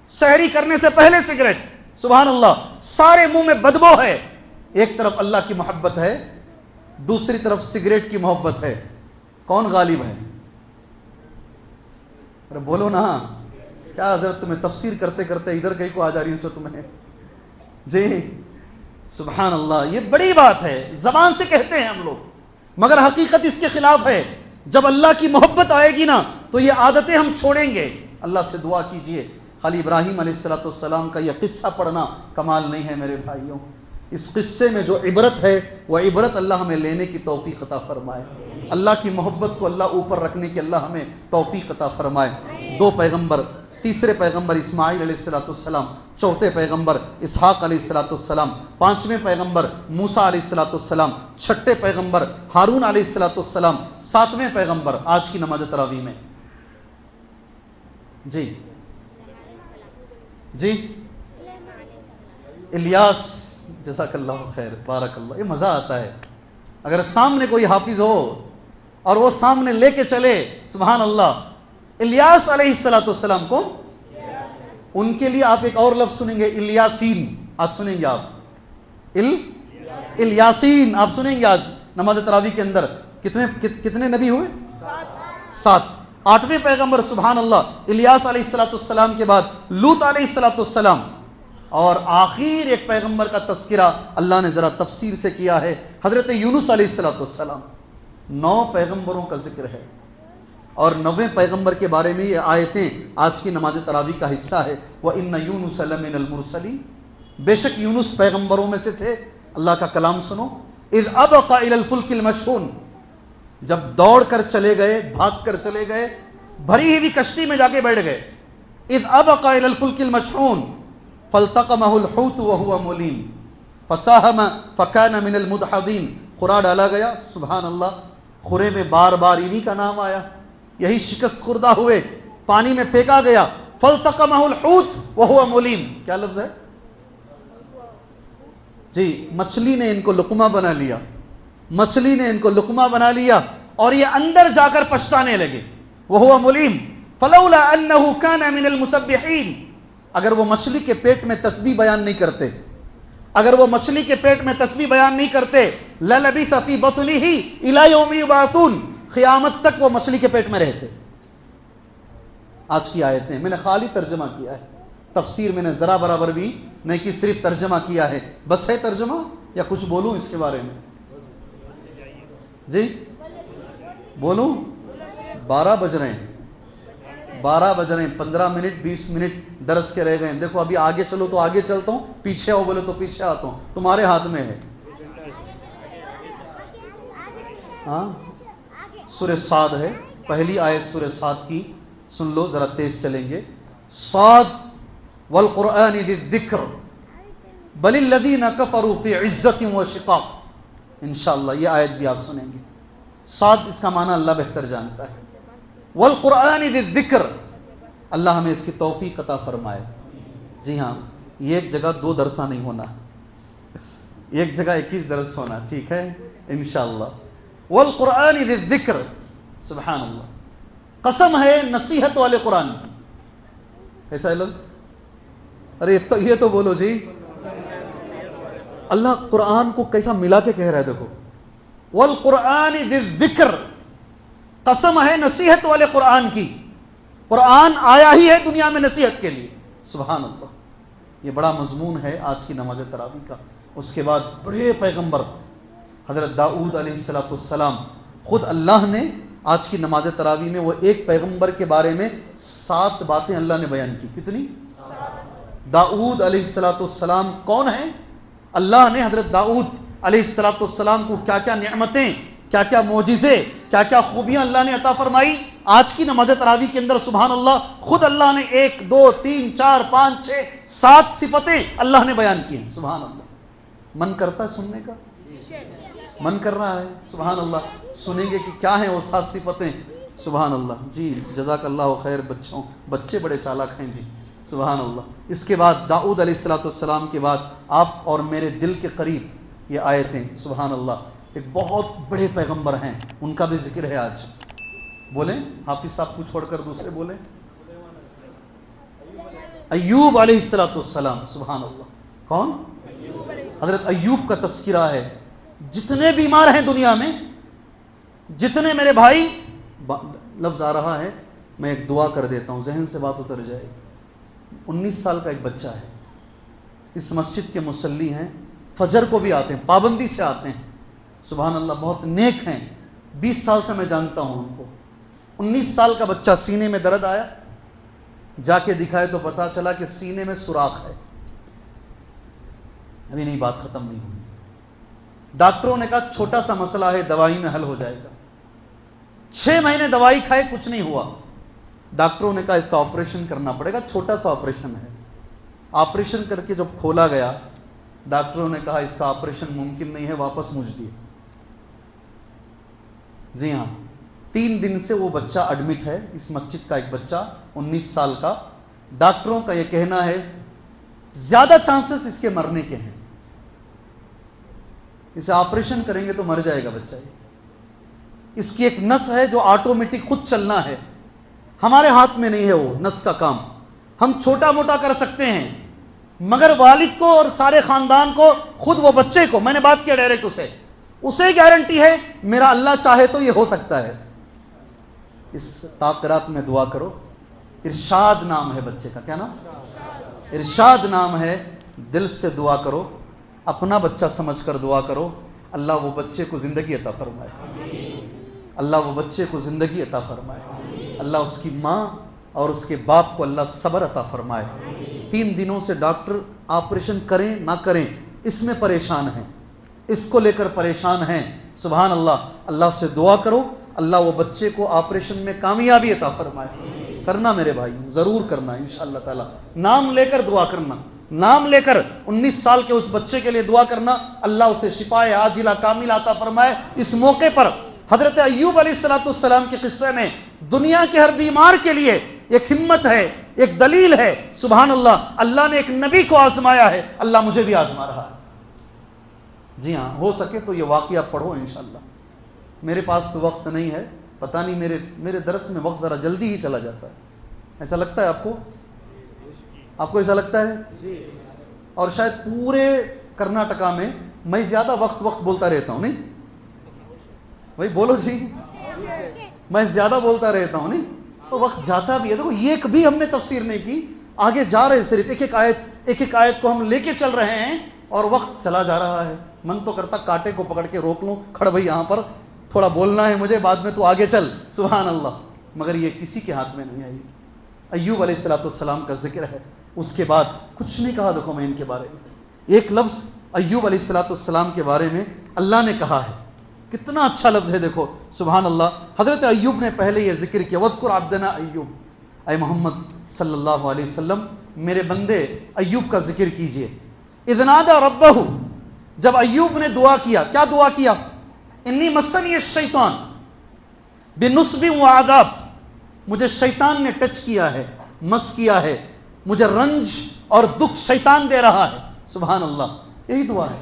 سحری کرنے سے پہلے سگریٹ، سبحان اللہ، سارے منہ میں بدبو ہے۔ ایک طرف اللہ کی محبت ہے، دوسری طرف سگریٹ کی محبت ہے، کون غالب ہے؟ ارے بولو نا، کیا حضرت تمہیں تفسیر کرتے کرتے ادھر کہیں کو آ جا رہی ہے تمہیں؟ جی سبحان اللہ، یہ بڑی بات ہے، زبان سے کہتے ہیں ہم لوگ مگر حقیقت اس کے خلاف ہے۔ جب اللہ کی محبت آئے گی نا تو یہ عادتیں ہم چھوڑیں گے۔ اللہ سے دعا کیجئے، خالی ابراہیم علیہ السلام کا یہ قصہ پڑھنا کمال نہیں ہے میرے بھائیوں، اس قصے میں جو عبرت ہے وہ عبرت اللہ ہمیں لینے کی توفیق عطا فرمائے، اللہ کی محبت کو اللہ اوپر رکھنے کی اللہ ہمیں توفیق عطا فرمائے۔ دو پیغمبر، تیسرے پیغمبر اسماعیل علیہ السلام، چوتھے پیغمبر اسحاق علیہ السلام، پانچویں پیغمبر موسیٰ علیہ السلام، چھٹے پیغمبر ہارون علیہ السلام، ساتویں پیغمبر آج کی نماز تراویح میں جی الیاس، جزاک اللہ خیر، بارک اللہ۔ یہ مزہ آتا ہے اگر سامنے کوئی حافظ ہو اور وہ سامنے لے کے چلے، سبحان اللہ۔ الیاس علیہ السلام کو ان کے لیے آپ ایک اور لفظ سنیں گے، الیاسین، آج سنیں گے آپ الیاسین، آپ سنیں گے آج نماز تراویح کے اندر۔ کتنے نبی ہوئے؟ 7۔ 8ویں پیغمبر سبحان اللہ الیاس علیہ السلام کے بعد لوط علیہ السلام، اور آخر ایک پیغمبر کا تذکرہ اللہ نے ذرا تفسیر سے کیا ہے، حضرت یونس علیہ السلام۔ 9 پیغمبروں کا ذکر ہے، اور 9ویں پیغمبر کے بارے میں یہ آیتیں آج کی نماز تراویح کا حصہ ہے۔ وَإِنَّ يُونُسَ لَمِنَ الْمُرْسَلِينَ، بے شک یونس پیغمبروں میں سے تھے۔ اللہ کا کلام سنو، اِذْ أَبَقَ إِلَى الْفُلْكِ الْمَشْحُونِ، جب دوڑ کر چلے گئے، بھاگ کر چلے گئے، بھری ہوئی کشتی میں جا کے بیٹھ گئے۔ اذ ابق الى الفلك المشحون فالتقمه الحوت وهو مليم فساهم فكان من المدحضين، خورا ڈالا گیا، سبحان اللہ، خورے میں بار بار انہی کا نام آیا، یہی شکست خوردہ ہوئے، پانی میں پھینکا گیا، فالتقمه الحوت وهو مليم، کیا لفظ ہے جی؟ مچھلی نے ان کو لقمہ بنا لیا، مچھلی نے ان کو لقمہ بنا لیا، اور یہ اندر جا کر پچھتانے لگے۔ وَهُوَ مُلِيمٌ فَلَوْلَا أَنَّهُ كَانَ مِنَ الْمُسَبِّحِينَ، اگر وہ مچھلی کے پیٹ میں تسبیح بیان نہیں کرتے، اگر وہ مچھلی کے پیٹ میں تسبیح بیان نہیں کرتے، لَلَبِثَ فِي بَطْنِهِ إِلَى يَوْمِ يُبْعَثُونَ، قیامت تک وہ مچھلی کے پیٹ میں رہتے۔ آج کی آیتیں میں نے خالی ترجمہ کیا ہے، تفسیر میں نے ذرا برابر بھی نہیں کہ صرف ترجمہ کیا ہے، بس ہے ترجمہ یا کچھ بولوں اس کے بارے میں؟ جی بولوں؟ 12 بج رہے ہیں، 12 بج رہے ہیں، 15 منٹ 20 منٹ درس کے رہ گئے ہیں۔ دیکھو ابھی آگے چلو تو آگے چلتا ہوں، پیچھے آؤ بولے تو پیچھے آتا ہوں، تمہارے ہاتھ میں ہے۔ ہاں سورہ صاد ہے، پہلی آیت سورہ صاد کی سن لو، ذرا تیز چلیں گے۔ صاد والقرآن ذی الذکر بل الذین کفروا فی عزت و شقاق، انشاءاللہ یہ آیت بھی آپ سنیں گے۔ صاد اس کا معنی اللہ بہتر جانتا ہے، والقرآن ذی الذکر، اللہ ہمیں اس کی توفیق عطا فرمائے۔ جی ہاں، یہ ایک جگہ 2 درسہ نہیں ہونا، ایک جگہ 21 درس ہونا، ٹھیک ہے انشاءاللہ. والقرآن ذی الذکر، سبحان اللہ، قسم ہے نصیحت والے قرآن کی. ایسا ہے لفظ؟ ارے یہ تو بولو جی. اللہ قرآن کو کیسا ملا کے کہہ رہا ہے، دیکھو. والقرآن ذی الذکر، قسم ہے نصیحت والے قرآن کی. قرآن آیا ہی ہے دنیا میں نصیحت کے لیے. سبحان اللہ. یہ بڑا مضمون ہے آج کی نماز تراویح کا. اس کے بعد بڑے پیغمبر حضرت داؤد علیہ السلام، خود اللہ نے آج کی نماز تراویح میں وہ ایک پیغمبر کے بارے میں 7 باتیں اللہ نے بیان کی. کتنی؟ داؤد علیہ السلام کون ہیں؟ اللہ نے حضرت داؤد علیہ السلام کو کیا کیا نعمتیں، کیا کیا معجزے، کیا کیا خوبیاں اللہ نے عطا فرمائی. آج کی نماز تراویح کے اندر سبحان اللہ خود اللہ نے 1 2 3 4 5 6 7 صفتیں اللہ نے بیان کی ہیں. سبحان اللہ. من کرتا ہے سننے کا؟ من کر رہا ہے. سبحان اللہ. سنیں گے کہ کیا ہیں وہ 7 صفتیں. سبحان اللہ. جی جزاک اللہ خیر. بچے بڑے چالاک ہیں جی. سبحان اللہ. اس کے بعد داؤد علیہ السلام کے بعد آپ اور میرے دل کے قریب یہ آیتیں. سبحان اللہ. ایک بہت بڑے پیغمبر ہیں، ان کا بھی ذکر ہے آج. بولیں حافظ صاحب کو چھوڑ کر دوسرے بولیں. ایوب علیہ السلام. سبحان اللہ. کون؟ حضرت ایوب کا تذکرہ ہے. جتنے بیمار ہیں دنیا میں، جتنے میرے بھائی، لفظ آ رہا ہے میں ایک دعا کر دیتا ہوں، ذہن سے بات اتر جائے. 19 سال کا ایک بچہ ہے، اس مسجد کے مصلی ہیں، فجر کو بھی آتے ہیں، پابندی سے آتے ہیں. سبحان اللہ. بہت نیک ہیں. 20 سال سے میں جانتا ہوں ان کو. 19 سال کا بچہ، سینے میں درد آیا، جا کے دکھائے تو پتا چلا کہ سینے میں سوراخ ہے. ابھی نہیں، بات ختم نہیں ہوئی. ڈاکٹروں نے کہا چھوٹا سا مسئلہ ہے، دوائی میں حل ہو جائے گا. 6 مہینے دوائی کھائے، کچھ نہیں ہوا. ڈاکٹروں نے کہا اس کا آپریشن کرنا پڑے گا. چھوٹا سا آپریشن ہے. آپریشن کر کے جب کھولا گیا، ڈاکٹروں نے کہا اس کا آپریشن ممکن نہیں ہے، واپس مجھ دیے. جی ہاں، 3 دن سے وہ بچہ ایڈمٹ ہے. اس مسجد کا ایک بچہ 19 سال کا. ڈاکٹروں کا یہ کہنا ہے زیادہ چانسز اس کے مرنے کے ہیں. اسے آپریشن کریں گے تو مر جائے گا بچہ. اس کی ایک نس ہے جو آٹومیٹک خود چلنا ہے. ہمارے ہاتھ میں نہیں ہے وہ نس کا کام. ہم چھوٹا موٹا کر سکتے ہیں، مگر والد کو اور سارے خاندان کو، خود وہ بچے کو، میں نے بات کیا ڈائریکٹ اسے گارنٹی ہے میرا اللہ چاہے تو یہ ہو سکتا ہے. اس تاخیرات میں دعا کرو. ارشاد نام ہے بچے کا. کیا نام؟ ارشاد نام ہے. دل سے دعا کرو، اپنا بچہ سمجھ کر دعا کرو. اللہ وہ بچے کو زندگی عطا فرمائے. اللہ وہ بچے کو زندگی عطا فرمائے. اللہ اس کی ماں اور اس کے باپ کو اللہ صبر عطا فرمائے. 3 دنوں سے ڈاکٹر آپریشن کریں نہ کریں اس میں پریشان ہیں، اس کو لے کر پریشان ہیں. سبحان اللہ. اللہ سے دعا کرو اللہ وہ بچے کو آپریشن میں کامیابی عطا فرمائے. کرنا میرے بھائی، ضرور کرنا انشاءاللہ تعالی. نام لے کر دعا کرنا. نام لے کر 19 سال کے اس بچے کے لیے دعا کرنا. اللہ اسے شفائے عاجلہ کاملہ عطا فرمائے. اس موقع پر حضرت ایوب علیہ السلام کے قصے میں دنیا کے ہر بیمار کے لیے ایک ہمت ہے، ایک دلیل ہے. سبحان اللہ. اللہ نے ایک نبی کو آزمایا ہے، اللہ مجھے بھی آزما رہا ہے. جی ہاں، ہو سکے تو یہ واقعہ پڑھو انشاءاللہ. میرے پاس تو وقت نہیں ہے، پتہ نہیں میرے درس میں وقت ذرا جلدی ہی چلا جاتا ہے. ایسا لگتا ہے آپ کو؟ آپ کو ایسا لگتا ہے؟ اور شاید پورے کرناٹکا میں زیادہ وقت بولتا رہتا ہوں. نہیں بھائی بولو جی. میں زیادہ بولتا رہتا ہوں نہیں تو وقت جاتا بھی ہے. دیکھو ایک بھی ہم نے تفسیر نہیں کی، آگے جا رہے صرف ایک آیت کو ہم لے کے چل رہے ہیں اور وقت چلا جا رہا ہے. من تو کرتا کاٹے کو پکڑ کے روک لوں، کھڑ بھائی یہاں پر تھوڑا بولنا ہے مجھے، بعد میں تو آگے چل. سبحان اللہ. مگر یہ کسی کے ہاتھ میں نہیں آئی. ایوب علیہ السلام کا ذکر ہے. اس کے بعد کچھ نہیں کہا. دیکھو میں ان کے بارے میں ایک لفظ ایوب علیہ السلام کے بارے میں اللہ نے کہا ہے. کتنا اچھا لفظ ہے دیکھو. سبحان اللہ. حضرت ایوب نے پہلے یہ ذکر کیا، وَاذْكُرْ عَبْدَنَا ایوب. اے محمد صلی اللہ علیہ وسلم میرے بندے ایوب کا ذکر کیجئے. اذ نادى ربہ، جب ایوب نے دعا کیا، کیا دعا کیا؟ انی مسنی الشیطان بنصب وعذاب. مجھے شیطان نے ٹچ کیا ہے، مس کیا ہے، مجھے رنج اور دکھ شیطان دے رہا ہے. سبحان اللہ. یہی دعا ہے.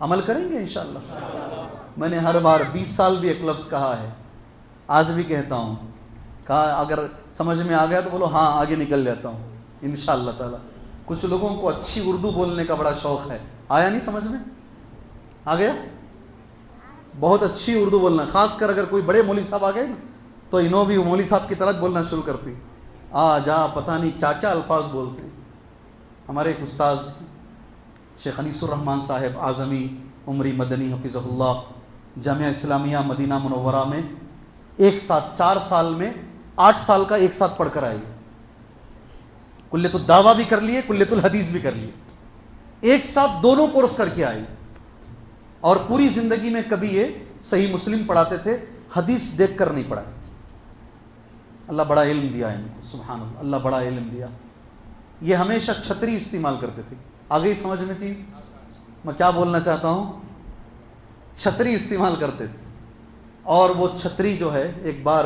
عمل کریں گے انشاءاللہ؟ میں نے ہر بار 20 سال بھی ایک لفظ کہا ہے، آج بھی کہتا ہوں، کہا اگر سمجھ میں آ گیا تو بولو ہاں، آگے نکل جاتا ہوں انشاءاللہ تعالی۔ کچھ لوگوں کو اچھی اردو بولنے کا بڑا شوق ہے، آیا نہیں سمجھ میں؟ آ گیا؟ بہت اچھی اردو بولنا، خاص کر اگر کوئی بڑے مولوی صاحب آ گئے نا تو انہوں بھی مولوی صاحب کی طرح بولنا شروع کرتی، جا پتہ نہیں کیا کیا الفاظ بولتے۔ ہمارے ایک استاذ شیخ انیس الرحمان صاحب اعظمی عمری مدنی حفظہ اللہ، جامعہ اسلامیہ مدینہ منورہ میں ایک ساتھ 4 سال میں 8 سال کا ایک ساتھ پڑھ کر آئی، کلیت الدعوہ بھی کر لیے، کلیت الحدیث بھی کر لیے، ایک ساتھ دونوں کورس کر کے آئی، اور پوری زندگی میں کبھی یہ صحیح مسلم پڑھاتے تھے، حدیث دیکھ کر نہیں پڑھائے۔ اللہ بڑا علم دیا ان کو، سبحان اللہ، اللہ بڑا علم دیا۔ یہ ہمیشہ چھتری استعمال کرتے تھے، آگے ہی سمجھ میں تھی میں کیا بولنا چاہتا ہوں؟ چھتری استعمال کرتے تھے، اور وہ چھتری جو ہے ایک بار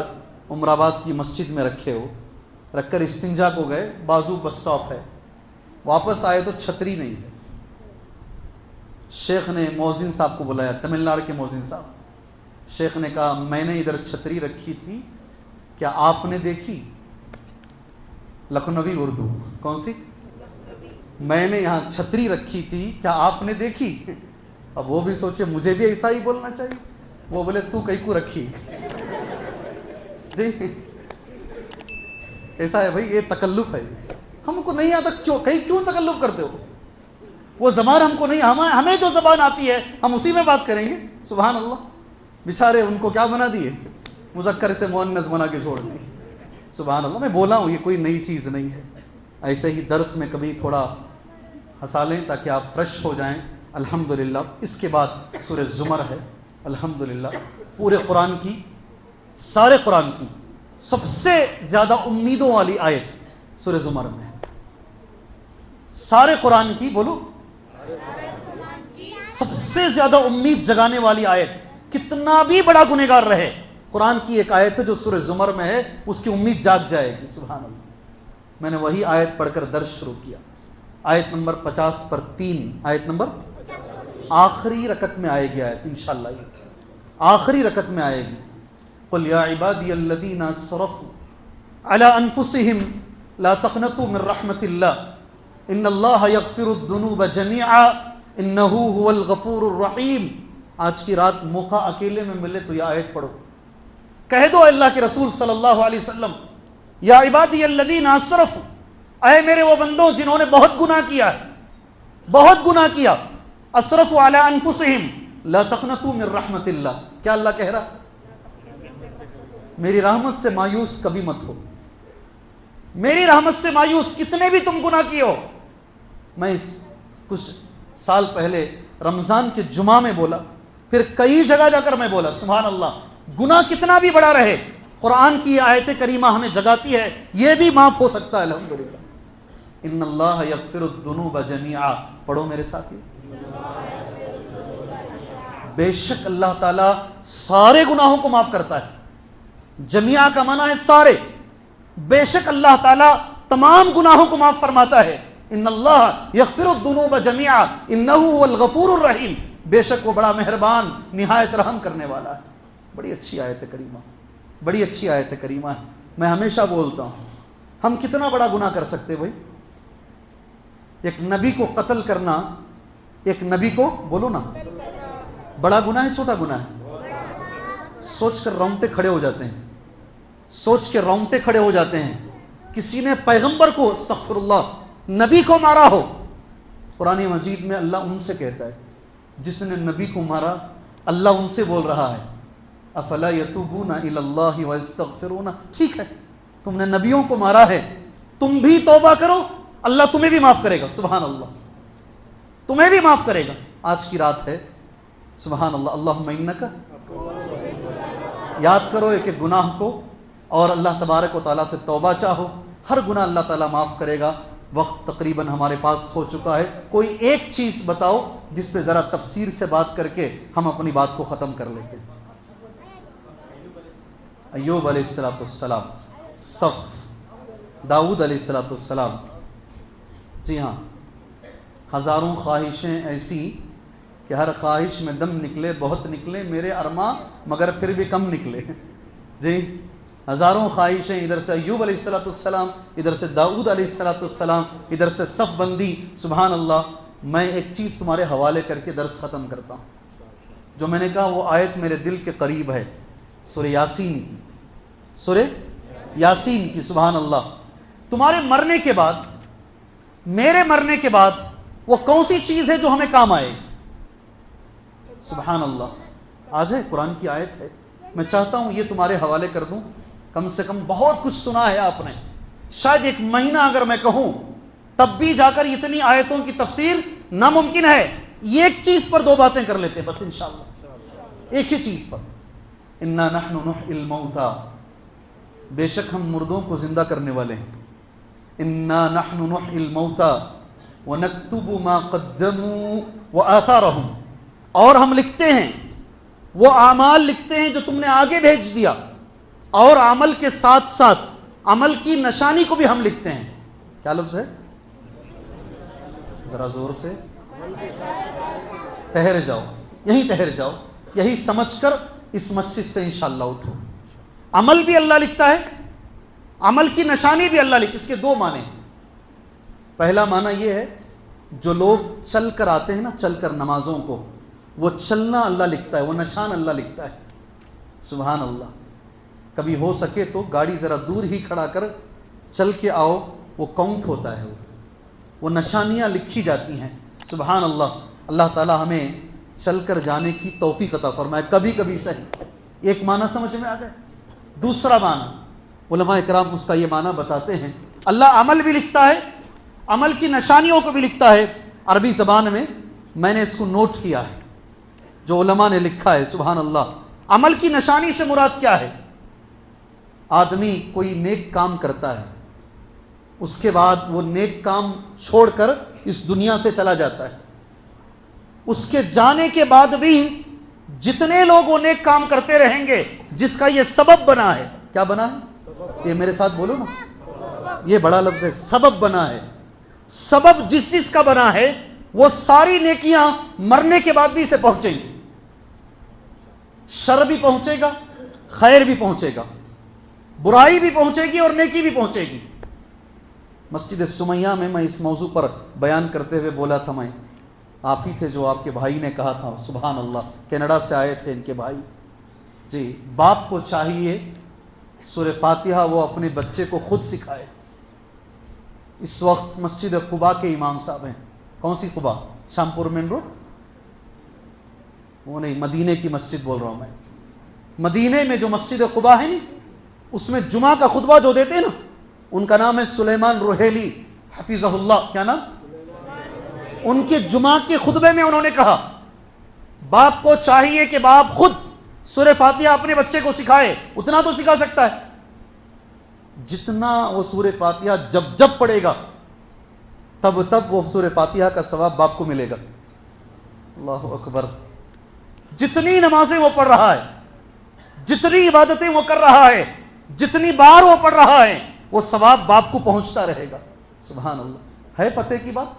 عمر آباد کی مسجد میں رکھے ہو، رکھ کر استنجا کو گئے، بازو بس سٹاپ ہے، واپس آئے تو چھتری نہیں ہے۔ شیخ نے مؤذن صاحب کو بلایا، تمل ناڈو کے مؤذن صاحب، شیخ نے کہا میں نے ادھر چھتری رکھی تھی، کیا آپ نے دیکھی؟ لکھنوی اردو، کون سی؟ میں نے یہاں چھتری رکھی تھی، کیا آپ نے دیکھی؟ اب وہ بھی سوچے مجھے بھی ایسا ہی بولنا چاہیے، وہ بولے تو کہیں کو رکھی؟ جی ایسا ہے بھائی، یہ تکلف ہے، ہم کو نہیں آتا، کیوں تکلف کرتے ہو؟ وہ زبان ہم کو نہیں، ہمیں جو زبان آتی ہے ہم اسی میں بات کریں گے، سبحان اللہ۔ بیچارے ان کو کیا بنا دیے؟ مذکر سے مؤنث بنا کے چھوڑ دیے، سبحان اللہ۔ میں بولا ہوں یہ کوئی نئی چیز نہیں ہے، ایسے ہی درس میں کبھی تھوڑا ہنسا لیں تاکہ آپ فریش ہو جائیں۔ الحمدللہ اس کے بعد سورہ زمر ہے، الحمدللہ پورے قرآن کی، سارے قرآن کی سب سے زیادہ امیدوں والی آیت سورہ زمر میں ہے، سارے قرآن کی، بولو سب سے زیادہ امید جگانے والی آیت، کتنا بھی بڑا گنہگار رہے، قرآن کی ایک آیت ہے جو سورہ زمر میں ہے، اس کی امید جاگ جائے گی، سبحان اللہ۔ میں نے وہی آیت پڑھ کر درس شروع کیا، آیت نمبر 50 پر 3، آیت نمبر آخری رکعت میں آئے گی آیت، انشاءاللہ یہ آخری رکعت میں آئے گی۔ قل یا عبادی الذین اسرفوا علی انفسہم لا تقنطوا من رحمت اللہ ان اللہ یغفر الذنوب جميعا انہ هو الغفور الرحیم۔ آج کی رات موقع اکیلے میں ملے تو یہ آیت پڑھو، کہہ دو اللہ کے رسول صلی اللہ علیہ وسلم، یا عبادی الذین اسرفوا، اے میرے وہ بندوں جنہوں نے بہت گناہ کیا ہے، بہت گناہ کیا، اسرفوا علی انفسہم لا تقنطوا من رحمت اللہ، کیا اللہ کہہ رہا؟ میری رحمت سے مایوس کبھی مت ہو، میری رحمت سے مایوس کتنے بھی تم گناہ کیے ہو۔ میں کچھ سال پہلے رمضان کے جمعہ میں بولا، پھر کئی جگہ جا کر میں بولا، سبحان اللہ، گناہ کتنا بھی بڑا رہے، قرآن کی آیت کریمہ ہمیں جگاتی ہے، یہ بھی معاف ہو سکتا ہے، الحمدللہ۔ ان اللہ یغفر الذنوب جميعا، پڑھو میرے ساتھ، بے شک اللہ تعالیٰ سارے گناہوں کو معاف کرتا ہے، جميعا کا معنی ہے سارے، بے شک اللہ تعالیٰ تمام گناہوں کو معاف فرماتا ہے، ان اللہ یغفر الذنوب جميعا انہ هو الغفور الرحیم، بے شک وہ بڑا مہربان نہایت رحم کرنے والا ہے۔ بڑی اچھی آیت کریمہ، بڑی اچھی آیت کریمہ ہے۔ میں ہمیشہ بولتا ہوں ہم کتنا بڑا گناہ کر سکتے بھائی؟ ایک نبی کو قتل کرنا، ایک نبی کو، بولو نا، بڑا گناہ ہے چھوٹا گناہ ہے؟ سوچ کر رونگٹے کھڑے ہو جاتے ہیں، سوچ کے رونگٹے کھڑے ہو جاتے ہیں۔ کسی نے پیغمبر کو، استغفر اللہ، نبی کو مارا ہو، قرآن مجید میں اللہ ان سے کہتا ہے جس نے نبی کو مارا، اللہ ان سے بول رہا ہے افلا یتوبون الی اللہ ویستغفرون، ٹھیک ہے تم نے نبیوں کو مارا ہے، تم بھی توبہ کرو، اللہ تمہیں بھی معاف کرے گا، سبحان اللہ، تمہیں بھی معاف کرے گا۔ آج کی رات ہے، سبحان اللہ، اللہم انک، یاد کرو ایک ایک گناہ کو اور اللہ تبارک و تعالیٰ سے توبہ چاہو، ہر گناہ اللہ تعالیٰ معاف کرے گا۔ وقت تقریباً ہمارے پاس ہو چکا ہے، کوئی ایک چیز بتاؤ جس پہ ذرا تفصیل سے بات کر کے ہم اپنی بات کو ختم کر لیتے ہیں۔ ایوب علیہ السلام، صف، داؤد علیہ السلام، جی ہاں، ہزاروں خواہشیں ایسی کہ ہر خواہش میں دم نکلے، بہت نکلے میرے ارماں، مگر پھر بھی کم نکلے. جی ہزاروں خواہشیں، ادھر سے ایوب علیہ السلام، ادھر سے داؤد علیہ السلام، ادھر سے صف بندی. سبحان اللہ. میں ایک چیز تمہارے حوالے کر کے درس ختم کرتا ہوں. جو میں نے کہا وہ آیت میرے دل کے قریب ہے، سورہ یاسین کی، سورہ یاسین کی. سبحان اللہ. تمہارے مرنے کے بعد، میرے مرنے کے بعد وہ کون سی چیز ہے جو ہمیں کام آئے؟ سبحان اللہ. آج ہے قرآن کی آیت ہے. میں چاہتا ہوں یہ تمہارے حوالے کر دوں. کم سے کم بہت کچھ سنا ہے آپ نے، شاید ایک مہینہ اگر میں کہوں تب بھی جا کر اتنی آیتوں کی تفسیر ناممکن ہے. ایک چیز پر دو باتیں کر لیتے بس انشاءاللہ، ایک ہی چیز پر. انا نحن نحیی الموتى، بے شک ہم مردوں کو زندہ کرنے والے ہیں. انا نحن نحیی الموتى ونکتب ما قدموا وآثارهم، اور ہم لکھتے ہیں وہ اعمال لکھتے ہیں جو تم نے آگے بھیج دیا، اور عمل کے ساتھ ساتھ عمل کی نشانی کو بھی ہم لکھتے ہیں. کیا لفظ ہے؟ ذرا زور سے. ٹھہر جاؤ، یہیں ٹھہر جاؤ، یہی سمجھ کر اس مسجد سے انشاءاللہ اٹھو. عمل بھی اللہ لکھتا ہے، عمل کی نشانی بھی اللہ لکھتا ہے. اس کے دو معنی ہیں. پہلا معنی یہ ہے جو لوگ چل کر آتے ہیں نا، چل کر نمازوں کو، وہ چلنا اللہ لکھتا ہے، وہ نشان اللہ لکھتا ہے. سبحان اللہ. کبھی ہو سکے تو گاڑی ذرا دور ہی کھڑا کر چل کے آؤ، وہ کاؤنٹ ہوتا ہے، وہ نشانیاں لکھی جاتی ہیں. سبحان اللہ. اللہ تعالی ہمیں چل کر جانے کی توفیق عطا فرمائے. کبھی کبھی صحیح. ایک معنی سمجھ میں آ گئے. دوسرا معنی علماء کرام اس کا یہ معنی بتاتے ہیں، اللہ عمل بھی لکھتا ہے، عمل کی نشانیوں کو بھی لکھتا ہے. عربی زبان میں نے اس کو نوٹ کیا ہے جو علماء نے لکھا ہے. سبحان اللہ. عمل کی نشانی سے مراد کیا ہے؟ آدمی کوئی نیک کام کرتا ہے، اس کے بعد وہ نیک کام چھوڑ کر اس دنیا سے چلا جاتا ہے. اس کے جانے کے بعد بھی جتنے لوگ وہ نیک کام کرتے رہیں گے، جس کا یہ سبب بنا ہے. کیا بنا ہے؟ یہ میرے ساتھ بولو نا، یہ بڑا لفظ ہے، سبب بنا ہے. سبب جس چیز کا بنا ہے وہ ساری نیکیاں مرنے کے بعد بھی اسے پہنچیں گی. شر بھی پہنچے گا، خیر بھی پہنچے گا، برائی بھی پہنچے گی اور نیکی بھی پہنچے گی. مسجد سمیہ میں اس موضوع پر بیان کرتے ہوئے بولا تھا، میں آپ ہی تھے جو آپ کے بھائی نے کہا تھا. سبحان اللہ. کینیڈا سے آئے تھے ان کے بھائی. جی باپ کو چاہیے سورہ فاتحہ وہ اپنے بچے کو خود سکھائے. اس وقت مسجد قباء کے امام صاحب ہیں. کون سی قباء؟ شامپور main road? وہ نہیں، مدینے کی مسجد بول رہا ہوں میں. مدینے میں جو مسجد قباء ہے نہیں، اس میں جمعہ کا خطبہ جو دیتے ہیں نا، ان کا نام ہے سلیمان روحیلی حفظہ اللہ. کیا نام؟ ان کے جمعہ کے خطبے میں انہوں نے کہا باپ کو چاہیے کہ باپ خود سورہ فاتحہ اپنے بچے کو سکھائے. اتنا تو سکھا سکتا ہے جتنا وہ سورہ فاتحہ جب جب پڑھے گا تب وہ سورہ فاتحہ کا ثواب باپ کو ملے گا. اللہ اکبر. جتنی نمازیں وہ پڑھ رہا ہے، جتنی عبادتیں وہ کر رہا ہے، جتنی بار وہ پڑھ رہا ہے، وہ ثواب باپ کو پہنچتا رہے گا. سبحان اللہ. ہے پتے کی بات؟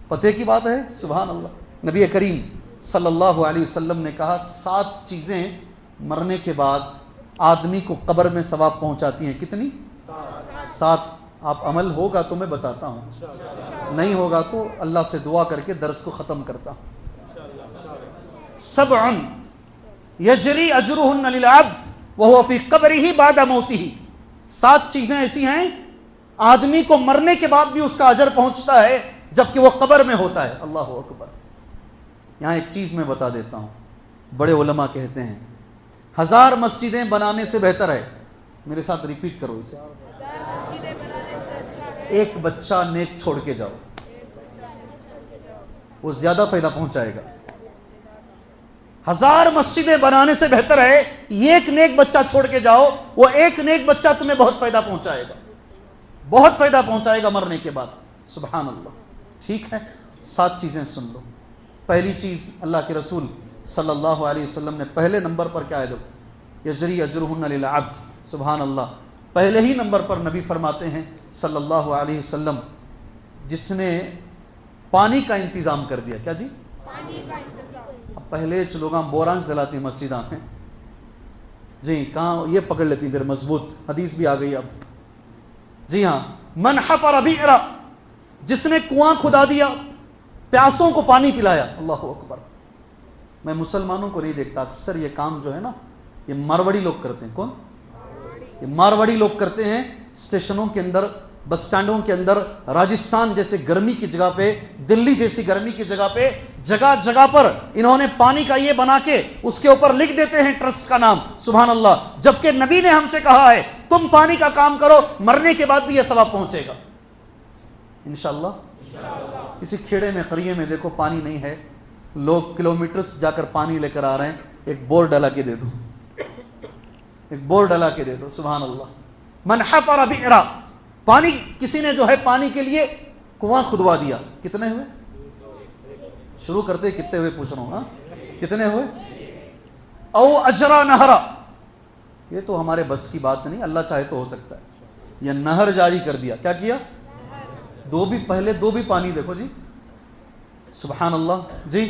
پتے کی بات ہے. سبحان اللہ. نبی کریم صلی اللہ علیہ وسلم نے کہا 7 چیزیں مرنے کے بعد آدمی کو قبر میں ثواب پہنچاتی ہیں. کتنی؟ 7. آپ عمل ہوگا تو میں بتاتا ہوں، نہیں ہوگا تو اللہ سے دعا کر کے درس کو ختم کرتا ہوں. 7 یجری اجرہن للعبد وہو فی قبرہ بعد موتہ. 7 چیزیں ایسی ہیں آدمی کو مرنے کے بعد بھی اس کا اجر پہنچتا ہے جبکہ وہ قبر میں ہوتا ہے. اللہ اکبر. یہاں ایک چیز میں بتا دیتا ہوں، بڑے علماء کہتے ہیں 1000 مسجدیں بنانے سے بہتر ہے، میرے ساتھ ریپیٹ کرو اسے، ایک بچہ نیک چھوڑ کے جاؤ، وہ زیادہ فائدہ پہنچائے گا. 1000 مسجدیں بنانے سے بہتر ہے ایک نیک بچہ چھوڑ کے جاؤ، وہ ایک نیک بچہ تمہیں بہت فائدہ پہنچائے گا، بہت فائدہ پہنچائے گا مرنے کے بعد. سبحان اللہ. ٹھیک ہے، 7 چیزیں سن لو. پہلی چیز اللہ کے رسول صلی اللہ علیہ وسلم نے پہلے نمبر پر کیا ہے؟ یجری اجرہن للعبد. سبحان اللہ. پہلے ہی نمبر پر نبی فرماتے ہیں صلی اللہ علیہ وسلم، جس نے پانی کا انتظام کر دیا. کیا جی؟ اب پہلے لوگ بوران چلاتی ہیں مسجدوں میں جی، کہاں یہ پکڑ لیتی ہیں پھر مضبوط، حدیث بھی آ گئی اب. جی ہاں، من حفر بئرا، جس نے کنواں کھدا دیا، پیاسوں کو پانی پلایا. اللہ اکبر. میں مسلمانوں کو نہیں دیکھتا، اکثر یہ کام جو ہے نا یہ مارواڑی لوگ کرتے ہیں. کون؟ یہ مارواڑی لوگ کرتے ہیں. اسٹیشنوں کے اندر، بس سٹینڈوں کے اندر، راجستھان جیسے گرمی کی جگہ پہ، دلی جیسی گرمی کی جگہ پہ، جگہ جگہ پر انہوں نے پانی کا یہ بنا کے اس کے اوپر لکھ دیتے ہیں ٹرسٹ کا نام. سبحان اللہ. جبکہ نبی نے ہم سے کہا ہے تم پانی کا کام کرو، مرنے کے بعد بھی یہ ثواب پہنچے گا انشاءاللہ. کسی کھیڑے میں، قریے میں دیکھو پانی نہیں ہے، لوگ کلومیٹرز جا کر پانی لے کر آ رہے ہیں، ایک بورڈ ڈلا کے دے دو، ایک بورڈ ڈلا کے دے دو. سبحان اللہ. من حفر بئرا، پانی، کسی نے جو ہے پانی کے لیے کنواں کھدوا دیا. کتنے ہوئے؟ شروع کرتے کتنے ہوئے پوچھ رہا ہوں. کتنے ہوئے؟ او اجرا نہرا، یہ تو ہمارے بس کی بات نہیں، اللہ چاہے تو ہو سکتا ہے. یا نہر جاری کر دیا. کیا کیا؟ دو بھی، پہلے دو بھی پانی دیکھو جی. سبحان اللہ. جی،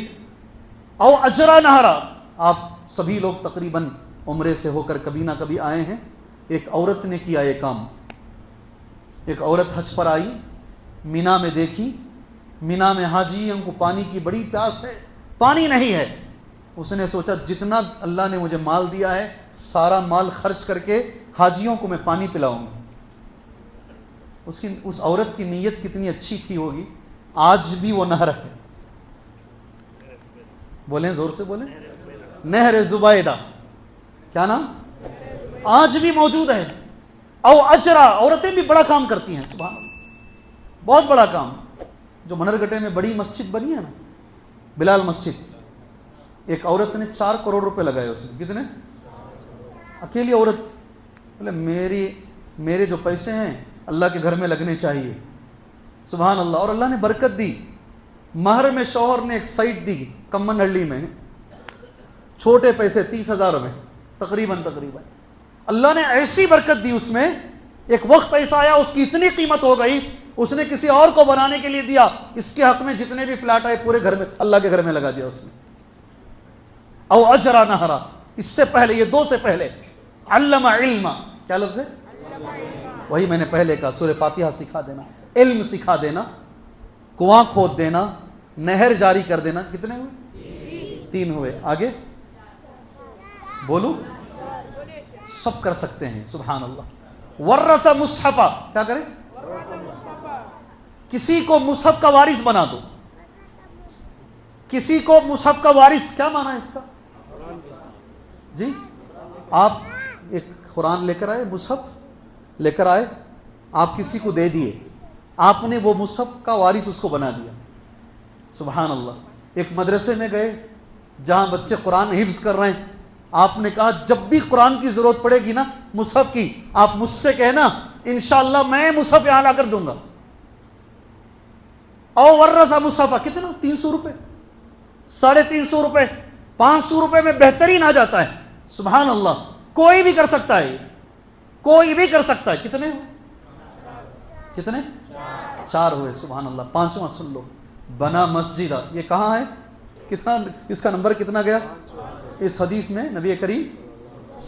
او اجرا نہرا. آپ سبھی لوگ تقریباً عمرے سے ہو کر کبھی نہ کبھی آئے ہیں. ایک عورت نے کیا یہ کام. ایک عورت حج پر آئی، مینا میں دیکھی، مینا میں حاجیوں کو پانی کی بڑی پیاس ہے، پانی نہیں ہے. اس نے سوچا جتنا اللہ نے مجھے مال دیا ہے سارا مال خرچ کر کے حاجیوں کو میں پانی پلاؤں گی. اس عورت کی نیت کتنی اچھی تھی ہوگی. آج بھی وہ نہر ہے. بولیں، زور سے بولیں. نہر زبیدہ. کیا نام؟ آج بھی موجود ہے. او اجرا، عورتیں بھی بڑا کام کرتی ہیں. سبحان اللہ، بہت بڑا کام. جو منرگٹے میں بڑی مسجد بنی ہے نا، بلال مسجد، ایک عورت نے 4 کروڑ روپے لگائے اس میں. کتنے؟ اکیلی عورت. بولے میرے جو پیسے ہیں اللہ کے گھر میں لگنے چاہیے. سبحان اللہ. اور اللہ نے برکت دی. مہر میں شوہر نے ایک سائٹ دی کمن ہلڈی میں، چھوٹے پیسے 30,000 میں تقریباً. اللہ نے ایسی برکت دی اس میں. ایک وقت ایسا آیا اس کی اتنی قیمت ہو گئی، اس نے کسی اور کو بنانے کے لیے دیا. اس کے حق میں جتنے بھی فلیٹ آئے پورے گھر میں، اللہ کے گھر میں لگا دیا اس نے. او اجرا نہرا. اس سے پہلے، یہ دو سے پہلے، علم علما. کیا لفظ ہے؟ وہی میں نے پہلے کہا، سورہ فاتحہ سکھا دینا، علم سکھا دینا، کنواں کھود دینا، نہر جاری کر دینا. کتنے ہوئے؟ 3 ہوئے. آگے بولو. سب کر سکتے ہیں. سبحان اللہ. ورث مصحفہ. کیا کریں؟ کسی کو مصحف کا وارث بنا دو. کسی کو مصحف کا وارث. کیا مانا ہے اس کا؟ جی، آپ ایک قرآن لے کر آئے، مصحف لے کر آئے، آپ کسی کو دے دیے، آپ نے وہ مصحف کا وارث اس کو بنا دیا. سبحان اللہ. ایک مدرسے میں گئے جہاں بچے قرآن حفظ کر رہے ہیں، آپ نے کہا جب بھی قرآن کی ضرورت پڑے گی نا مصحف کی، آپ مجھ سے کہنا، انشاءاللہ میں مصحف یہاں لا کر دوں گا. او ورث مصحفہ. کتنا؟ 300 روپے، 350 روپے، 500 روپے میں بہترین آ جاتا ہے. سبحان اللہ. کوئی بھی کر سکتا ہے، کوئی بھی کر سکتا ہے. کتنے؟ 4 ہوئے. سبحان اللہ. 5واں سن لو. بنا مسجد. یہ کہاں ہے؟ کتنا اس کا نمبر کتنا گیا؟ اس حدیث میں نبی کریم